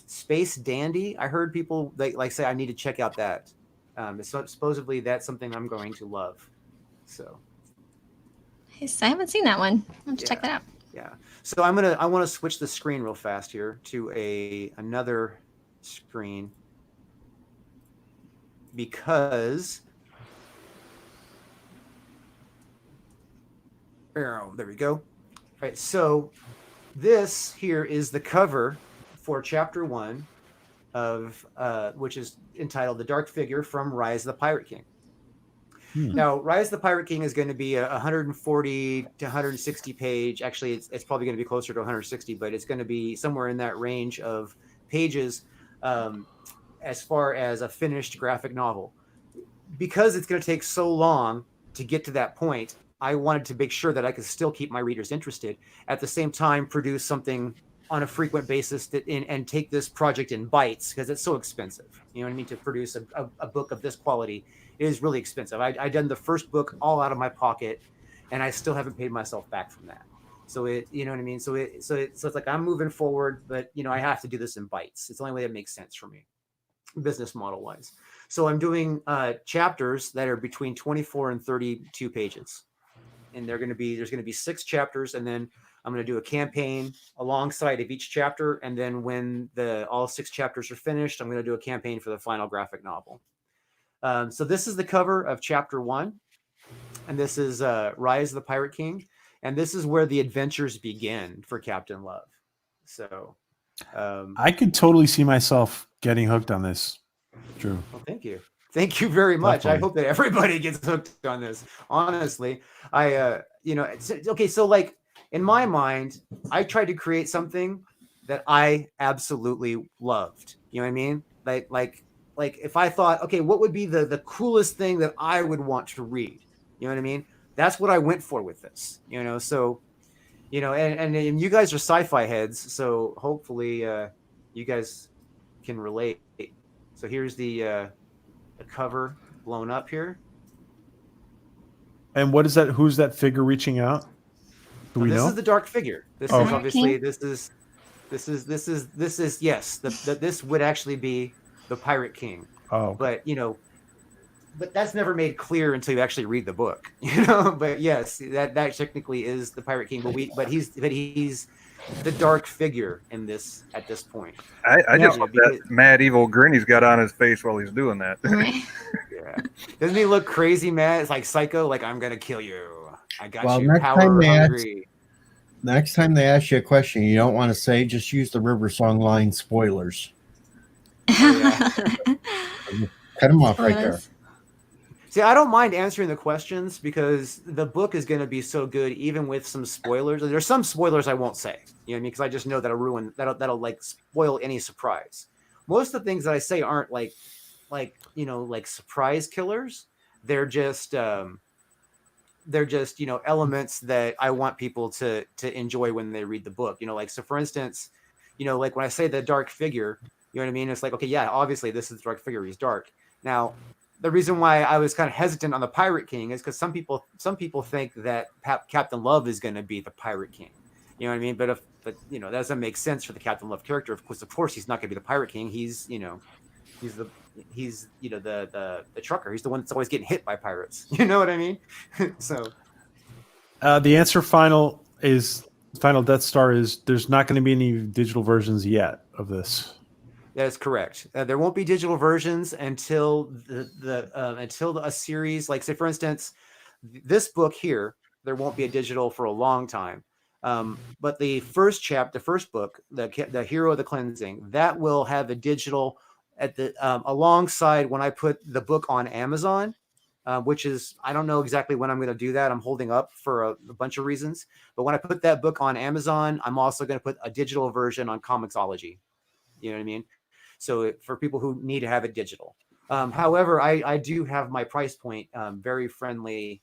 Space Dandy. I heard people like say I need to check out that. Supposedly that's something I'm going to love. So. Yes, I haven't seen that one. I'll have to check that out. Yeah. So I want to switch the screen real fast here to another screen because there we go. All right. So this here is the cover for chapter 1 of which is entitled "The Dark Figure from Rise of the Pirate King." Now, Rise of the Pirate King is going to be a 140 to 160 page. Actually, it's probably going to be closer to 160, but it's going to be somewhere in that range of pages as far as a finished graphic novel. Because it's going to take so long to get to that point, I wanted to make sure that I could still keep my readers interested. At the same time, produce something on a frequent basis and take this project in bites because it's so expensive. You know what I mean? To produce a book of this quality is really expensive. I done the first book all out of my pocket, and I still haven't paid myself back from that. So you know what I mean? So it's like I'm moving forward, but I have to do this in bites. It's the only way that makes sense for me, business model wise. So I'm doing chapters that are between 24 and 32 pages, and there's going to be 6 chapters, and then I'm going to do a campaign alongside of each chapter, and then when all 6 chapters are finished, I'm going to do a campaign for the final graphic novel. So this is the cover of chapter 1, and this is Rise of the Pirate King, and this is where the adventures begin for Captain Love. So I could totally see myself getting hooked on this. Drew. Well, thank you. Thank you very much. Definitely. I hope that everybody gets hooked on this. Honestly, okay. So like in my mind, I tried to create something that I absolutely loved. You know what I mean? Like if I thought, okay, what would be the coolest thing that I would want to read? You know what I mean? That's what I went for with this. So and you guys are sci-fi heads, so hopefully you guys can relate. So here's the cover blown up here. And what is that? Who's that figure reaching out? Do we this know? is the dark figure. This Oh. is obviously this is yes. This would actually be the Pirate King. Oh, But but that's never made clear until you actually read the book. But yes, that technically is the Pirate King. But he's the dark figure in this at this point. I just love that mad evil grin he's got on his face while he's doing that. Right. Yeah, doesn't he look crazy mad? It's like Psycho, like I'm gonna kill you. I got you. next Power time hungry. Next time they ask you a question you don't want to say, just use the River Song line spoilers. Oh, Cut them off right there. Spoilers. See, I don't mind answering the questions because the book is going to be so good, even with some spoilers. There's some spoilers I won't say, you know what I mean? Because I just know that'll like spoil any surprise. Most of the things that I say aren't like surprise killers. They're just elements that I want people to enjoy when they read the book. So for instance, like when I say the dark figure, you know what I mean? It's like, okay, yeah, obviously this is the dark figure. He's dark. Now, the reason why I was kind of hesitant on the Pirate King is because some people think that Captain Love is going to be the Pirate King. You know what I mean? But that doesn't make sense for the Captain Love character. Of course, he's not going to be the Pirate King. He's the trucker. He's the one that's always getting hit by pirates. You know what I mean? So the answer final Death Star is there's not going to be any digital versions yet of this. that is correct. There won't be digital versions until until a series, like say for instance, this book here, there won't be a digital for a long time. But the first book, the Hero of the Cleansing, that will have a digital at the alongside when I put the book on Amazon, which is I don't know exactly when I'm going to do that. I'm holding up for a bunch of reasons. But when I put that book on Amazon, I'm also going to put a digital version on Comixology. You know what I mean? So for people who need to have it digital. However, I do have my price point very friendly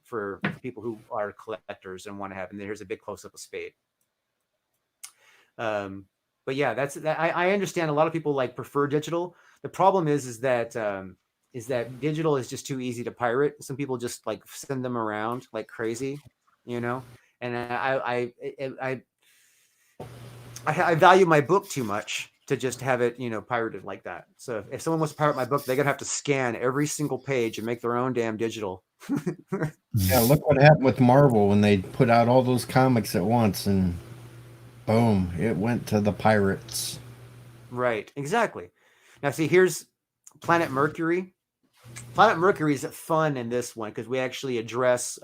for people who are collectors and want to have. And here's a big close up of Spade. But yeah, I understand a lot of people prefer digital. The problem is that digital is just too easy to pirate. Some people just send them around like crazy, and I value my book too much to just have it, pirated like that. So if someone wants to pirate my book, they're gonna have to scan every single page and make their own damn digital. Yeah, look what happened with Marvel when they put out all those comics at once and boom, it went to the pirates. Right, exactly. Now see, here's Planet Mercury. Planet Mercury is fun in this one because we actually address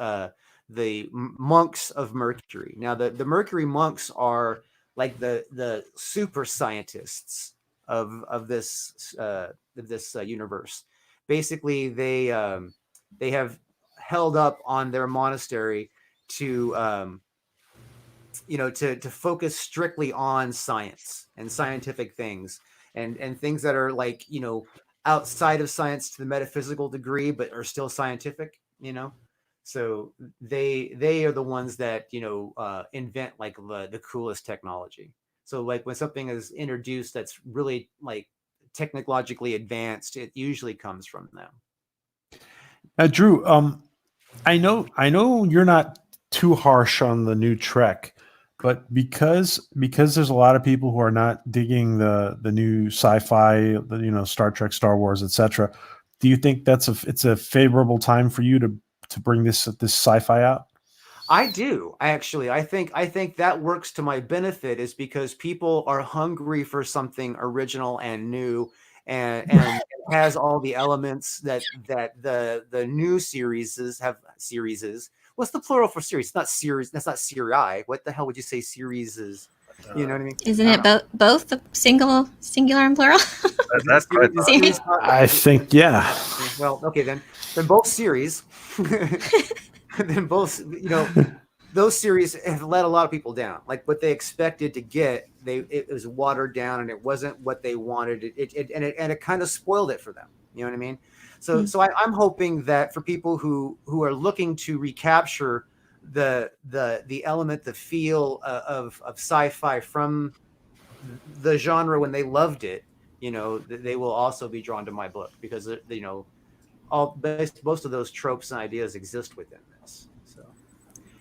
the monks of Mercury. Now the Mercury monks are like the super scientists of this universe. Basically, they they have held up on their monastery to to focus strictly on science and scientific things, and things that are like, outside of science to the metaphysical degree, but are still scientific. So they are the ones that invent like the coolest technology. So like when something is introduced that's really like technologically advanced, it usually comes from them. Drew, I know you're not too harsh on the new Trek, but because there's a lot of people who are not digging the new sci-fi, Star Trek, Star Wars, etc. Do you think it's a favorable time for you to bring this sci-fi out? I do. I think that works to my benefit, is because people are hungry for something original and new, and has all the elements that the new series have. What's the plural for series? It's not series. That's not seri. What the hell would you say series is? You know what I mean? Isn't it both the singular and plural? That's what I thought. Series? I think, yeah. Well, okay, then both series. Then both, those series have let a lot of people down. Like what they expected to get, it was watered down, and it wasn't what they wanted. It kind of spoiled it for them. You know what I mean? So I'm hoping that for people who are looking to recapture the element, the feel of sci-fi from the genre when they loved it, they will also be drawn to my book, because most of those tropes and ideas exist within this. So,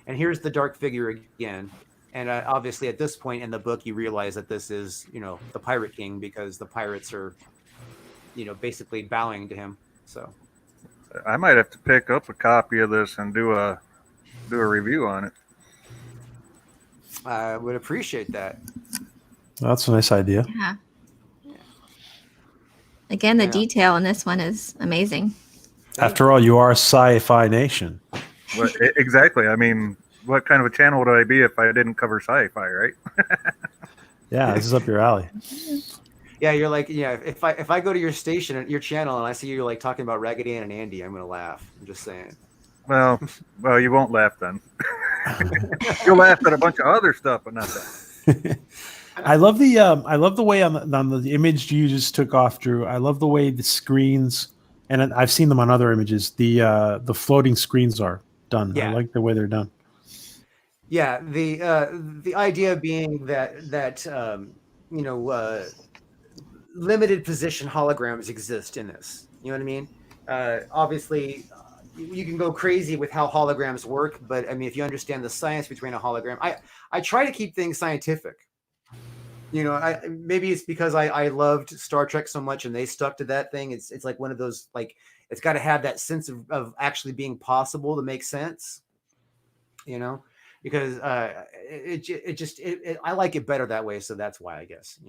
and here's the dark figure again. And obviously, at this point in the book, you realize that this is, the Pirate King, because the pirates are, basically bowing to him. So, I might have to pick up a copy of this and do a review on it. I would appreciate that. That's a nice idea. Yeah. Again, the Yeah. detail in this one is amazing. After all, you are a sci-fi nation. Well, exactly. I mean, what kind of a channel would I be if I didn't cover sci-fi, right? Yeah, this is up your alley. Yeah, you're like, if I go to your station, your channel, and I see you like talking about Raggedy Ann and Andy, I'm gonna laugh. I'm just saying. Well, you won't laugh then. You'll laugh at a bunch of other stuff, but not that. I love the way on the image you just took off, Drew. I love the way the screens, and I've seen them on other images. The floating screens are done. Yeah. I like the way they're done. Yeah, the idea being that limited position holograms exist in this. You know what I mean? Obviously, you can go crazy with how holograms work, but I mean, if you understand the science between a hologram, I try to keep things scientific. Maybe it's because I loved Star Trek so much, and they stuck to that thing. It's like one of those, like, it's got to have that sense of actually being possible to make sense. Because I like it better that way, so that's why, I guess.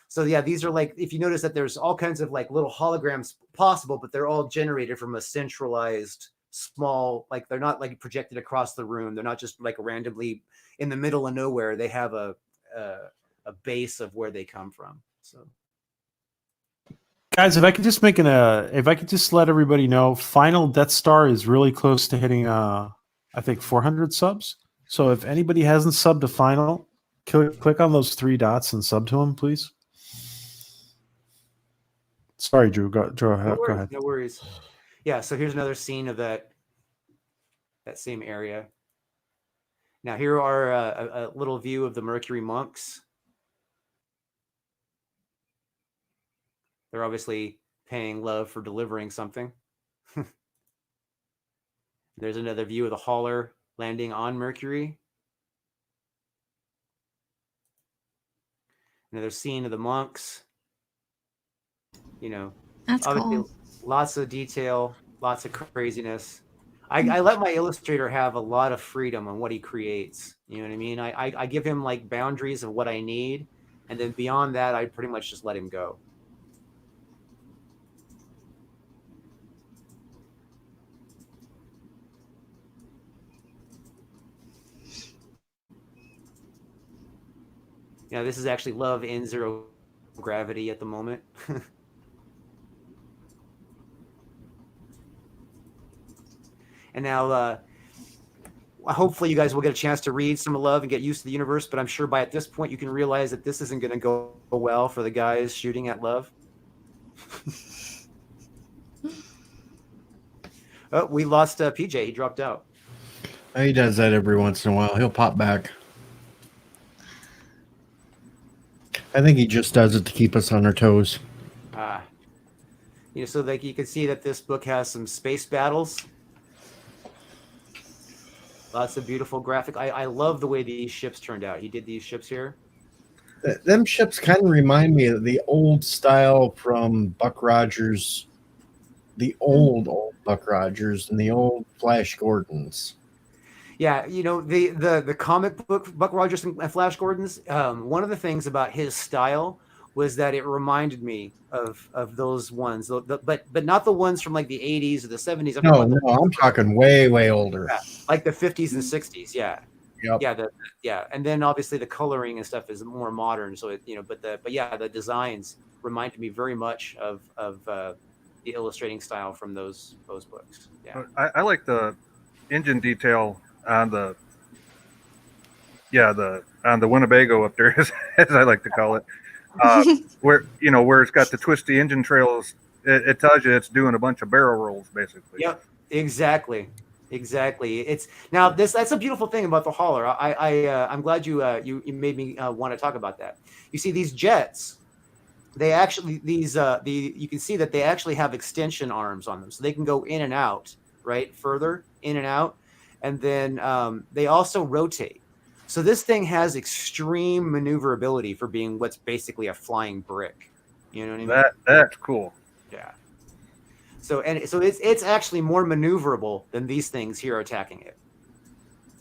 So yeah, these are like, if you notice that there's all kinds of like little holograms possible, but they're all generated from a centralized small, like they're not like projected across the room. They're not just like randomly in the middle of nowhere. They have a base of where they come from. So Guys, if I could just let everybody know, Final Death Star is really close to hitting I think 400 subs. So if anybody hasn't subbed to Final, click on those 3 dots and sub to him, please. Sorry, Drew. Go ahead. No worries. Yeah, so here's another scene of that same area. Now here are a little view of the Mercury monks. They're obviously paying love for delivering something. There's another view of the hauler landing on Mercury. Another scene of the monks. That's obviously cool. Lots of detail, lots of craziness. I let my illustrator have a lot of freedom on what he creates. You know what I mean? I give him like boundaries of what I need, and then beyond that, I pretty much just let him go. This is actually LUV in zero gravity at the moment. And now, hopefully, you guys will get a chance to read some Love and get used to the universe. But I'm sure by at this point, you can realize that this isn't going to go well for the guys shooting at Love. Oh, we lost PJ. He dropped out. He does that every once in a while. He'll pop back. I think he just does it to keep us on our toes. So like you can see that this book has some space battles. Lots of beautiful graphic. I love the way these ships turned out. He did these ships here. Them ships kind of remind me of the old style from Buck Rogers, the old Buck Rogers and the old Flash Gordons. Yeah, the comic book Buck Rogers and Flash Gordon's. One of the things about his style was that it reminded me of those ones, but not the ones from like the 80s or the 70s. I'm talking way older, like the 50s and 60s. Yeah, yep. and then obviously the coloring and stuff is more modern. So the designs reminded me very much of the illustrating style from those books. Yeah, I like the engine detail on the Winnebago up there, as I like to call it, where it's got the twisty engine trails. It tells you it's doing a bunch of barrel rolls, basically. Yep, exactly. It's now that's a beautiful thing about the hauler. I'm glad you made me want to talk about that. You see these jets, they actually you can see that they actually have extension arms on them, so they can go in and out, right, further in and out. And then they also rotate. So this thing has extreme maneuverability for being what's basically a flying brick. You know what I mean? That's cool. Yeah. So it's actually more maneuverable than these things here attacking it.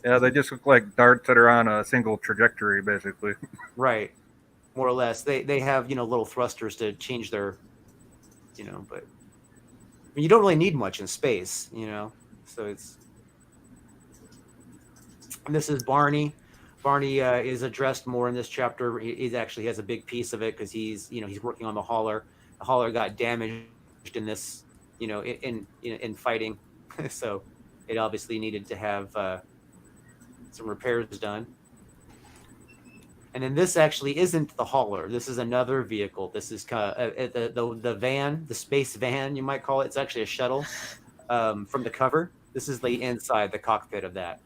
Yeah, they just look like darts that are on a single trajectory, basically. Right. More or less. They have, little thrusters to change their, but you don't really need much in space, So it's. And this is Barney. Barney is addressed more in this chapter. He actually has a big piece of it because he's working on the hauler. The hauler got damaged in this, in fighting, so it obviously needed to have some repairs done. And then this actually isn't the hauler. This is another vehicle. This is kind of the van, the space van, you might call it. It's actually a shuttle from the cover. This is the inside, the cockpit of that.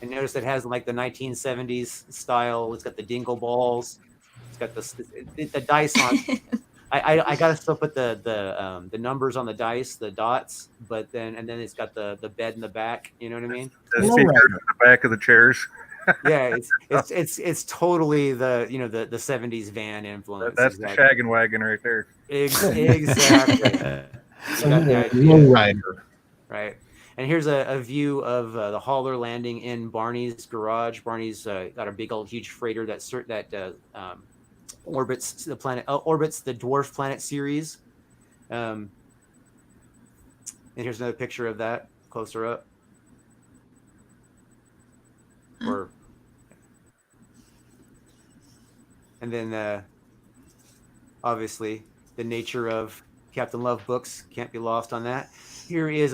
And notice it has like the 1970s style. It's got the dingle balls. It's got the dice on. I gotta still put the numbers on the dice, the dots, but then it's got the bed in the back. You know what I mean? The speakers in the back of the chairs. Yeah, it's totally the 70s van influence. That's exactly. The shaggin' wagon right there. Exactly. Low rider. Right. And here's a view of the hauler landing in Barney's garage. Barney's got a big old huge freighter that orbits the planet, orbits the dwarf planet Ceres. And here's another picture of that closer up. And then obviously the nature of Captain Love books can't be lost on that. Here is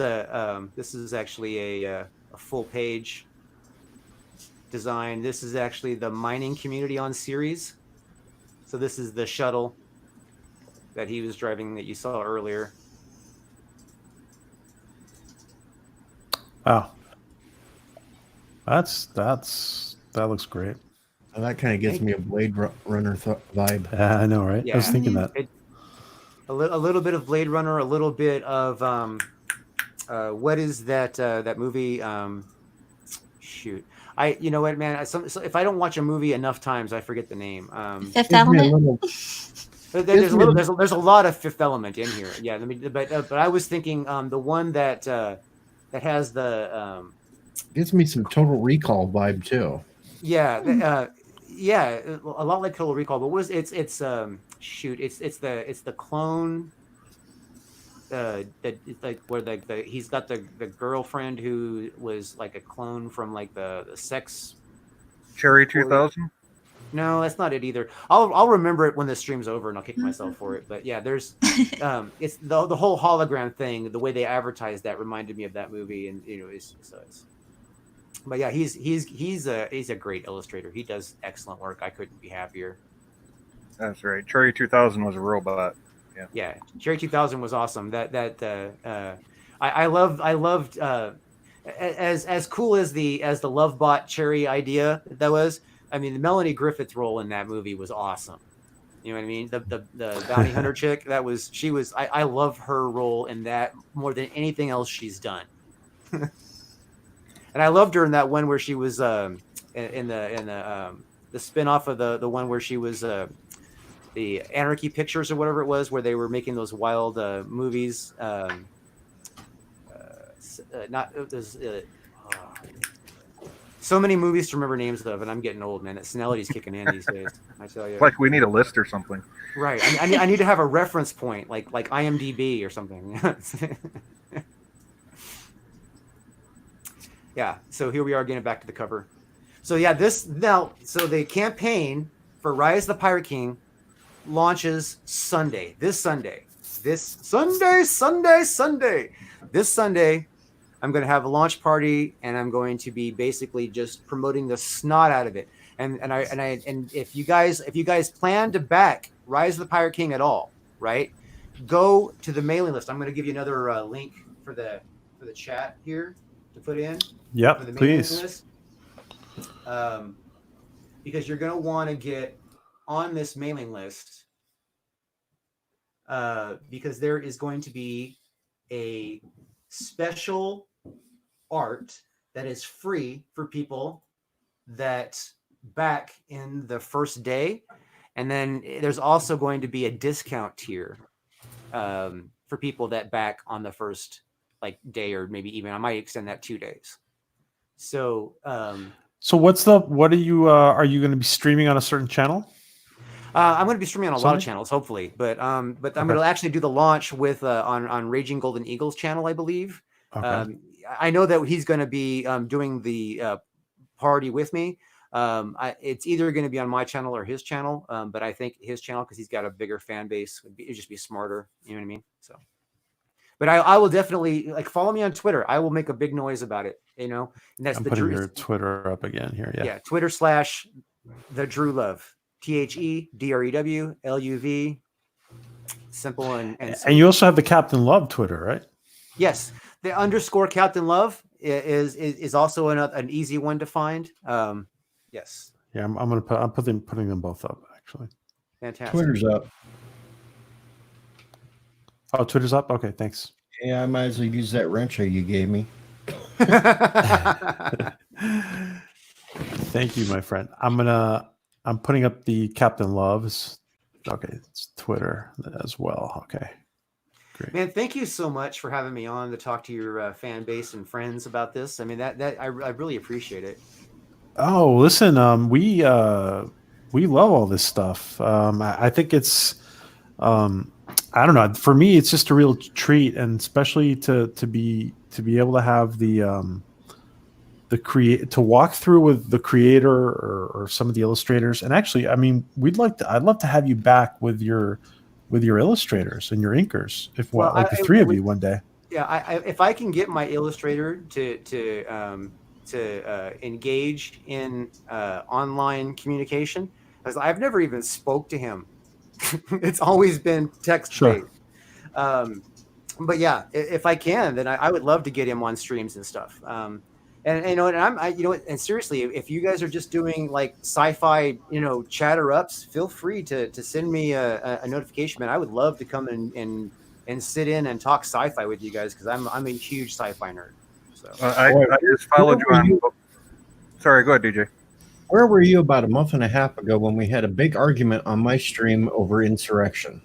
this is actually a full page design. This is actually the mining community on Ceres. So this is the shuttle that he was driving that you saw earlier. Wow. That looks great. Well, that kind of gives me a Blade Runner vibe. I know, right? Yeah. I was thinking that. A little bit of Blade Runner, a little bit of what is that movie? Shoot, you know what, man? So if I don't watch a movie enough times, I forget the name. Fifth Element. There's a lot of Fifth Element in here. Yeah, but I was thinking the one that has the gives me some Total Recall vibe too. Yeah, a lot like Total Recall. But it's the clone. Like where he's got the girlfriend who was like a clone from like the sex. Cherry 2000. No, that's not it either. I'll remember it when the stream's over, and I'll kick myself for it. But yeah, there's it's the whole hologram thing. The way they advertised that reminded me of that movie, and but yeah, he's a great illustrator. He does excellent work. I couldn't be happier. That's right. Cherry 2000 was a robot. Yeah, Cherry 2000 was awesome. I loved as cool as the LoveBot Cherry idea that was. I mean, the Melanie Griffith role in that movie was awesome. You know what I mean? The bounty hunter chick, I love her role in that more than anything else she's done. And I loved her in that one where she was in the spin-off of the one where she was the Anarchy Pictures or whatever it was, where they were making those wild movies. So many movies to remember names of, and I'm getting old, man. That senility's kicking in these days. I tell you. Like we need a list or something. Right. I need to have a reference point, like IMDb or something. Yeah. So here we are getting back to the cover. So yeah, so the campaign for Rise of the Pirate King launches Sunday. This Sunday. I'm going to have a launch party, and I'm going to be basically just promoting the snot out of it. And if you guys plan to back Rise of the Pirate King at all, right? Go to the mailing list. I'm going to give you another link for the chat here to put in. Yep, for the please. list. Because you're going to want to get on this mailing list because there is going to be a special art that is free for people that back in the first day, and then there's also going to be a discount tier for people that back on the first day, or maybe even I might extend that 2 days. So what are you going to be streaming on a certain channel? I'm going to be streaming on a lot of channels, hopefully, but I'm going to actually do the launch with on Raging Golden Eagles channel, I believe. Okay. I know that he's going to be doing the party with me. It's either going to be on my channel or his channel, but I think his channel, because he's got a bigger fan base, it'd just be smarter. You know what I mean? So, but I will definitely follow me on Twitter. I will make a big noise about it. You know, and that's I'm putting your Twitter up again here. Yeah. Twitter / the Drew Love. TheDrew LUV. Simple and you also have the Captain Love Twitter, right? Yes, the _ Captain Love is also an easy one to find. Yes. Yeah, I'm putting them both up actually. Fantastic. Twitter's up. Oh, Twitter's up. Okay, thanks. Yeah, I might as well use that wrencher you gave me. Thank you, my friend. I'm putting up the Captain Love's. Okay, it's Twitter as well. Okay, great. Man, thank you so much for having me on to talk to your fan base and friends about this. I mean, that I really appreciate it. Oh, listen, we love all this stuff. I think it's, I don't know. For me, it's just a real treat, and especially to be able to have to walk through with the creator or some of the illustrators. And actually, I mean, I'd love to have you back with your illustrators and your inkers, if the three of you one day. Yeah, if I can get my illustrator to engage in online communication, because I've never even spoke to him. It's always been text based. Sure. But yeah, if I can, then I would love to get him on streams and stuff. And seriously, if you guys are just doing sci-fi, chatter ups, feel free to send me a notification, man. I would love to come and sit in and talk sci-fi with you guys, because I'm a huge sci-fi nerd. So I just followed you on. Sorry, go ahead, DJ. Where were you about a month and a half ago when we had a big argument on my stream over insurrection?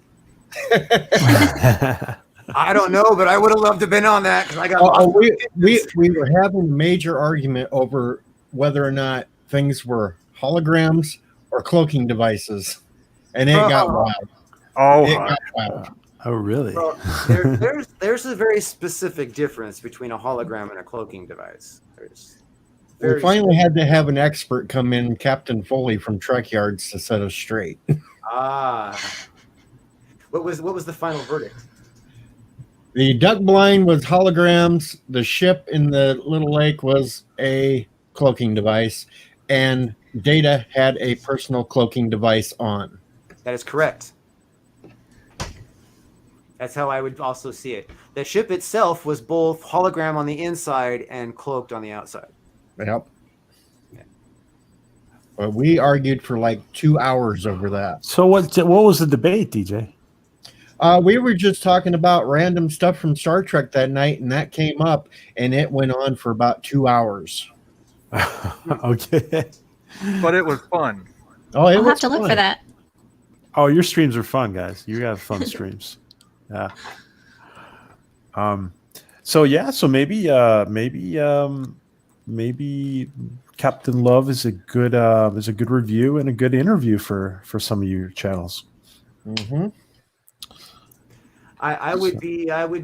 I don't know, but I would have loved to have been on that, because I got. We were having a major argument over whether or not things were holograms or cloaking devices, and it got wild. Oh, oh, really? Well, there's a very specific difference between a hologram and a cloaking device. We finally had to have an expert come in, Captain Foley from Trek Yards, to set us straight. What was the final verdict? The duck blind was holograms. The ship in the little lake was a cloaking device, and Data had a personal cloaking device on. That is correct. That's how I would also see it. The ship itself was both hologram on the inside and cloaked on the outside. Yep. But we argued for like 2 hours over that. So what was the debate, DJ? We were just talking about random stuff from Star Trek that night, and that came up, and it went on for about 2 hours. Okay. But it was fun. Oh, I'll have to look for that. Oh, your streams are fun, guys. You have fun streams. Yeah. So maybe Captain Love is a good review and a good interview for some of your channels. Mm-hmm. I would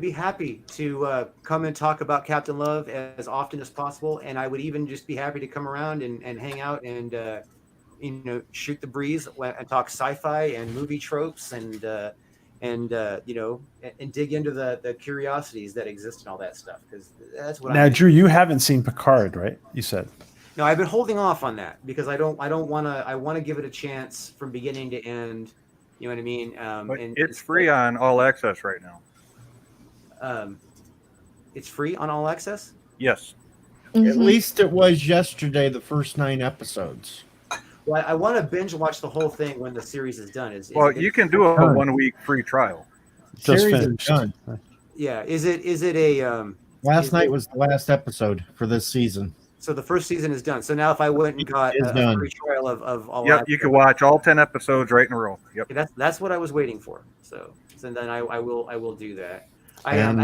be happy to come and talk about Captain Love as often as possible, and I would even just be happy to come around and hang out and shoot the breeze and talk sci-fi and movie tropes and dig into the curiosities that exist and all that stuff, because that's what. Now, Drew, you haven't seen Picard, right? You said. No, I've been holding off on that because I want to give it a chance from beginning to end. You know what I mean? But it's free on All Access right now. It's free on All Access? Yes. At least it was yesterday, the first 9 episodes. Well, I want to binge watch the whole thing when the series is done. You can do a 1 week free trial. Just Series is finished. done. Yeah. Is it a Last night was the last episode for this season. so the first season is done. So now if I went and got It's a done. free trial of All Yep, Access, you can watch all 10 episodes right in a row. Yep. that's what I was waiting for. So then I will do that. I And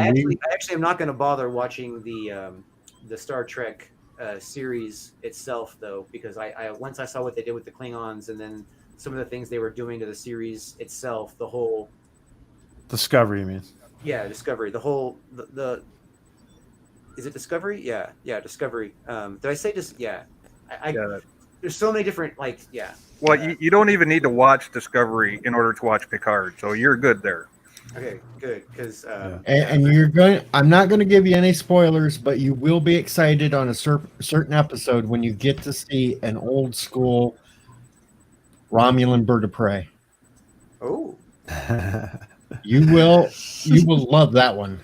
actually am not going to bother watching the Star Trek series itself, though, because I once I saw what they did with the Klingons and then some of the things they were doing to the series itself, the whole Discovery, you mean? yeah, Discovery, the whole the is it Discovery? Yeah, Discovery. Did I say just yeah? There's so many different Well, you don't even need to watch Discovery in order to watch Picard, so you're good there. Okay, good, because And you're going. I'm not going to give you any spoilers, but you will be excited on a certain episode when you get to see an old school Romulan bird of prey. oh, You will love that one.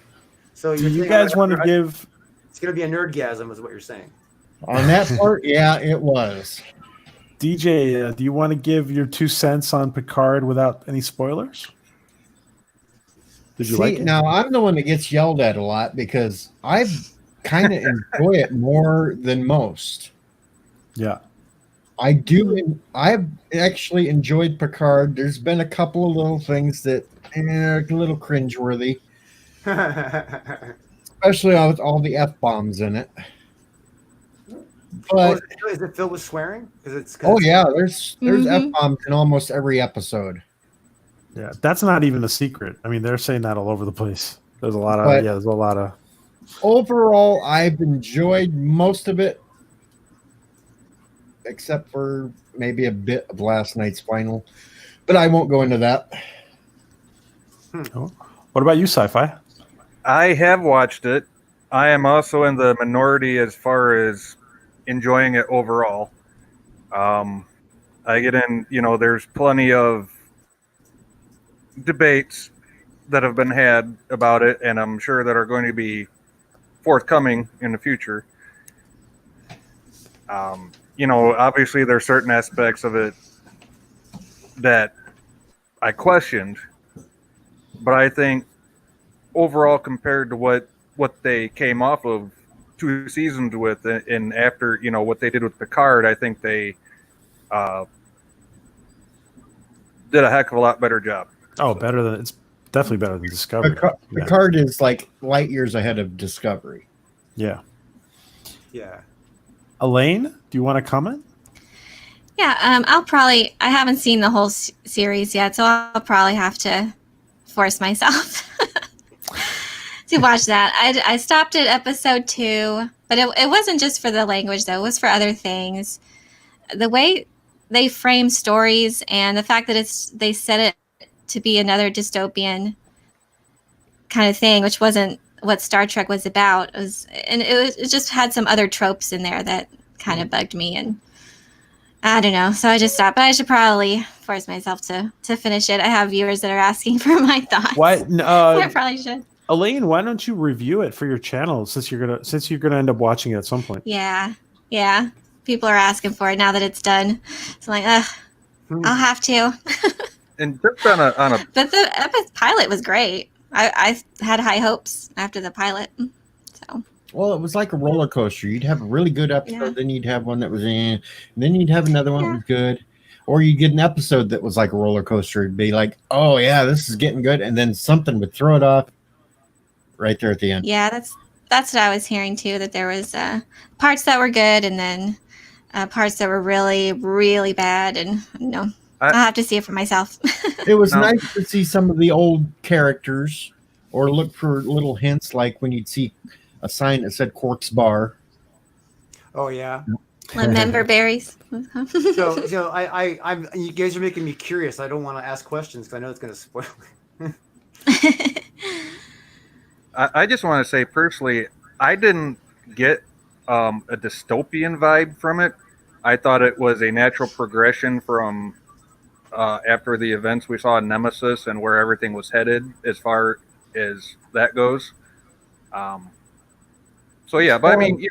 so Do you guys want to give? It's gonna be a nerdgasm, is what you're saying. On that part, yeah, it was. DJ, do you want to give your 2 cents on Picard without any spoilers? Did you like it? Now I'm the one that gets yelled at a lot because I kind of enjoy it more than most. Yeah. I do. I've actually enjoyed Picard. There's been a couple of little things that are a little cringeworthy, especially with all the F-bombs in it. But is it filled with swearing? There's there's F-bombs in almost every episode. Yeah, that's not even a secret. I mean, they're saying that all over the place. There's a lot of there's a lot of. Overall, I've enjoyed most of it, except for maybe a bit of last night's final. But I won't go into that. Oh. What about you, Sci-Fi? I have watched it. I am also in the minority as far as enjoying it overall. I get in, there's plenty of debates that have been had about it, and I'm sure that are going to be forthcoming in the future. Obviously there's certain aspects of it that I questioned, but I think overall, compared to what they came off of 2 seasons with, and after what they did with Picard, I think they did a heck of a lot better job. Oh, it's definitely better than Discovery. Picard is like light years ahead of Discovery. Yeah. Yeah. Elaine, do you want to comment? Yeah, I haven't seen the whole series yet, so I'll probably have to force myself to watch that. I stopped at episode 2. But it wasn't just for the language, though. It was for other things. The way they frame stories and the fact that they set it to be another dystopian kind of thing, which wasn't what Star Trek was about. It just had some other tropes in there that kind of bugged me, and I don't know. So I just stopped. But I should probably force myself to finish it. I have viewers that are asking for my thoughts. What? I probably should. Elaine, why don't you review it for your channel since you're gonna end up watching it at some point? Yeah. People are asking for it now that it's done. So I'm like, I'll have to. And just on a But the pilot was great. I had high hopes after the pilot. So. Well, it was like a roller coaster. You'd have a really good episode, then you'd have one that was and then you'd have another one that was good. Or you'd get an episode that was like a roller coaster. It'd be like, oh yeah, this is getting good, and then something would throw it off right there at the end. Yeah, that's what I was hearing too, that there was parts that were good and then parts that were really, really bad, and I'll have to see it for myself. It was nice to see some of the old characters or look for little hints, like when you'd see a sign that said Quark's Bar. Oh yeah. Member berries. So I'm you guys are making me curious. I don't want to ask questions because I know it's going to spoil it. I just want to say personally, I didn't get a dystopian vibe from it. I thought it was a natural progression from after the events we saw in Nemesis and where everything was headed as far as that goes. So yeah, but I mean,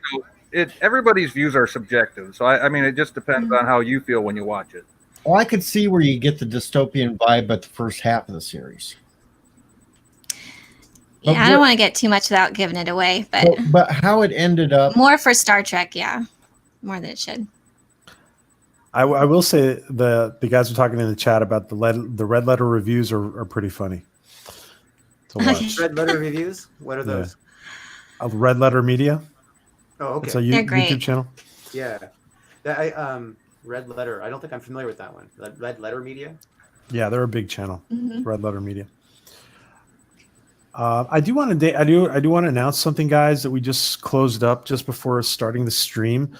everybody's views are subjective. So I mean, it just depends on how you feel when you watch it. Well, I could see where you get the dystopian vibe at the first half of the series. Yeah, I don't want to get too much without giving it away, but how it ended up more for Star Trek, more than it should. I will say the guys were talking in the chat about the red letter reviews are pretty funny to watch. Red letter reviews? What are those? Red Letter Media. Oh, okay. It's a They're great. YouTube channel. Yeah. Red Letter. I don't think I'm familiar with that one. Red Letter Media. Yeah, they're a big channel. Red Letter Media. I do want to announce something, guys, that we just closed up just before starting the stream.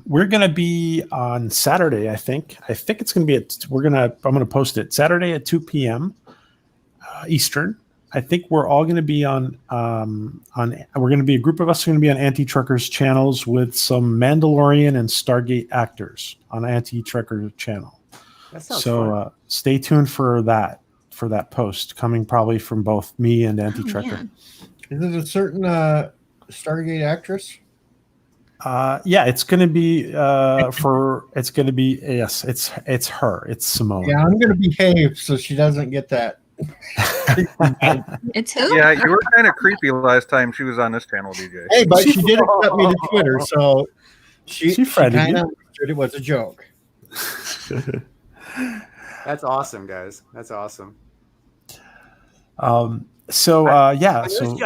We're gonna be on Saturday. I think it's gonna be I'm gonna post it Saturday at 2 p.m. Eastern. I think we're all gonna be on we're gonna be a group of us are gonna be on Anti-Truckers channels with some Mandalorian and Stargate actors on Anti-Trucker channel. That sounds fun. Stay tuned for that post coming probably from both me and Anti-Trucker. Is it a certain Stargate actress? Yeah, it's gonna be yes, it's her. It's Simone. Yeah, I'm gonna behave so she doesn't get that. It's who? Yeah, you were kind of creepy last time she was on this channel, DJ. Hey, but she did accept me to Twitter, so she friended kind you. of understood it was a joke. That's awesome, guys. That's awesome. I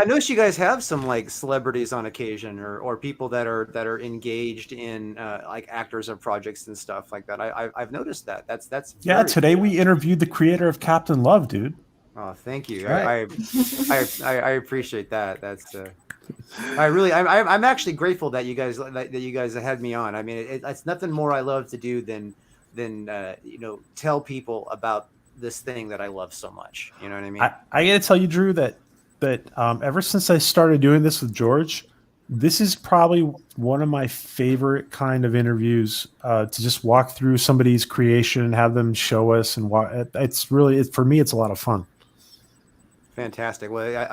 noticed you guys have some like celebrities on occasion, or people that are engaged in like actors of projects and stuff like that. I've noticed that. That's today we interviewed the creator of Captain Love, dude. Oh, thank you. Right. I appreciate that. That's I'm actually grateful that you guys had me on. I mean, it's nothing more I love to do than tell people about this thing that I love so much. You know what I mean? I got to tell you, Drew, that ever since I started doing this with George, this is probably one of my favorite kind of interviews to just walk through somebody's creation and have them show us and for me, it's a lot of fun. Fantastic. Well,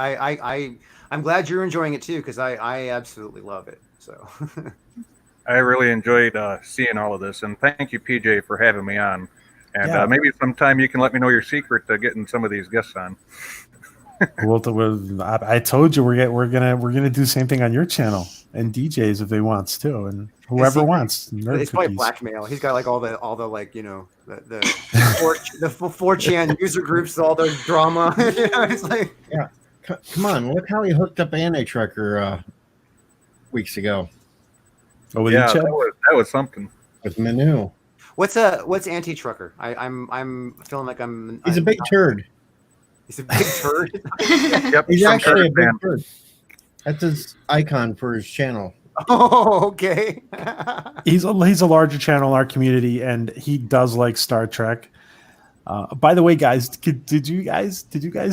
I'm glad you're enjoying it too, because I absolutely love it. So I really enjoyed seeing all of this, and thank you, PJ, for having me on. And maybe sometime you can let me know your secret to getting some of these guests on. I told you we're gonna do the same thing on your channel, and DJs if they wants too, and whoever wants. It's probably blackmail. He's got like all the like the 4chan user groups, all the drama. It's like come on, look how he hooked up Anti-Trucker weeks ago. Oh, yeah, that was something with Manu. What's Anti-Trucker? I'm feeling like He's a big turd. He's a big turd. Yep, He's some actually a turd big fan. bird. That's his icon for his channel. Oh, okay. He's a larger channel in our community, and he does like Star Trek. By the way, guys, did you guys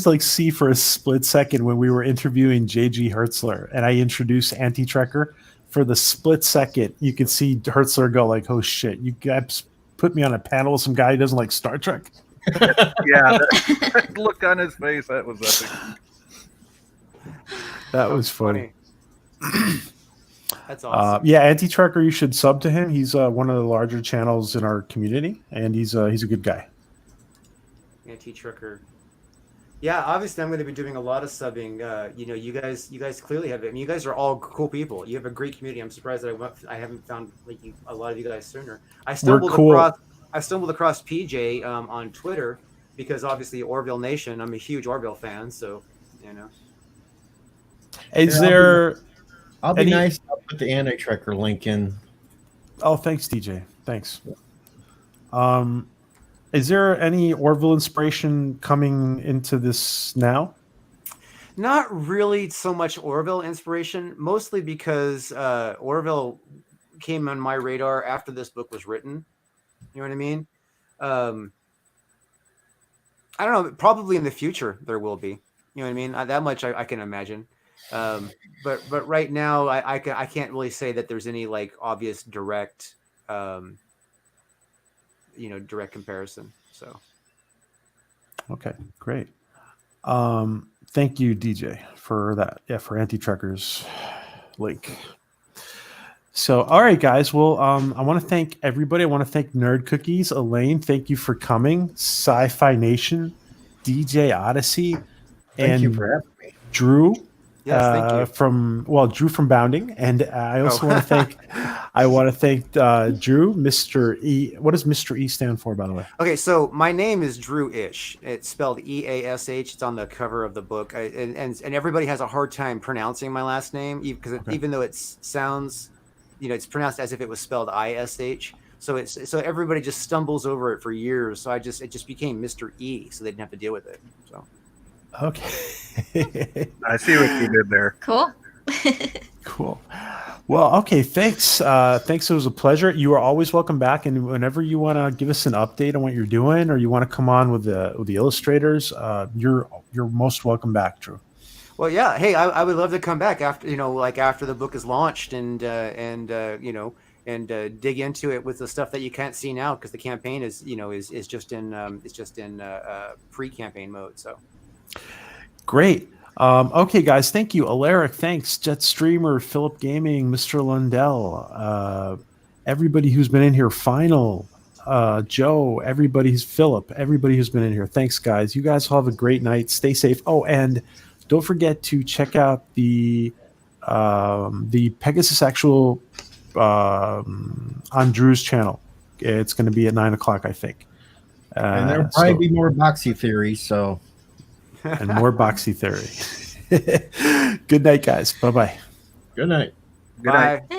like see for a split second when we were interviewing JG Hertzler and I introduced Anti-Trekker? For the split second, you could see Hertzler go like, "Oh shit, you guys put me on a panel with some guy who doesn't like Star Trek." Yeah, that look on his face, that was epic. That was funny. That's awesome. Yeah, Anti-Trekker, you should sub to him. He's one of the larger channels in our community, and he's a good guy. Anti-Tricker. Yeah, obviously I'm going to be doing a lot of subbing. You guys clearly have it. I mean, you guys are all cool people. You have a great community. I'm surprised that I haven't found a lot of you guys sooner. I stumbled across PJ on Twitter because obviously Orville Nation. I'm a huge Orville fan, so you know. Is Yeah, there? I'll be Any- nice. I'll put the Anti-Trekker link in. Oh, thanks, DJ. Thanks. Is there any Orville inspiration coming into this now? Not really so much Orville inspiration, mostly because Orville came on my radar after this book was written. You know what I mean? I don't know. Probably in the future there will be. You know what I mean? That much I can imagine. But right now I can't really say that there's any like obvious direct direct comparison. So Okay, great. Thank you, DJ, for that. Yeah, for Anti-Trekker's link. So, all right, guys. Well, I want to thank everybody. I want to thank Nerd Cookies, Elaine. Thank you for coming. Sci-Fi Nation, DJ Odyssey, Thank you and for having me. Drew. yes, thank you. Drew from Bounding, and I also want to thank. I want to thank Drew, Mr. E. What does Mr. E stand for, by the way? Okay, so my name is Drew Ish. It's spelled EASH. It's on the cover of the book, and everybody has a hard time pronouncing my last name because even though it sounds, it's pronounced as if it was spelled ISH. So everybody just stumbles over it for years. So it just became Mr. E, so they didn't have to deal with it. So Okay. I see what you did there. Cool. Cool. Well, okay. Thanks. Thanks. It was a pleasure. You are always welcome back. And whenever you want to give us an update on what you're doing, or you want to come on with the illustrators, you're most welcome back, Drew. well, yeah. Hey, I would love to come back after after the book is launched and dig into it with the stuff that you can't see now because the campaign is just in pre-campaign mode. So. Great. Okay, guys. Thank you. Alaric, thanks. Jet Streamer, Philip Gaming, Mr. Lundell, everybody who's been in here. Final, Joe, Philip, everybody who's been in here. Thanks, guys. You guys all have a great night. Stay safe. Oh, and don't forget to check out the Pegasus Actual on Drew's channel. It's going to be at 9:00, I think. And there'll probably be more boxy theory, so. And more boxy theory. Good night, guys. Bye-bye. Good night. Good night. Bye.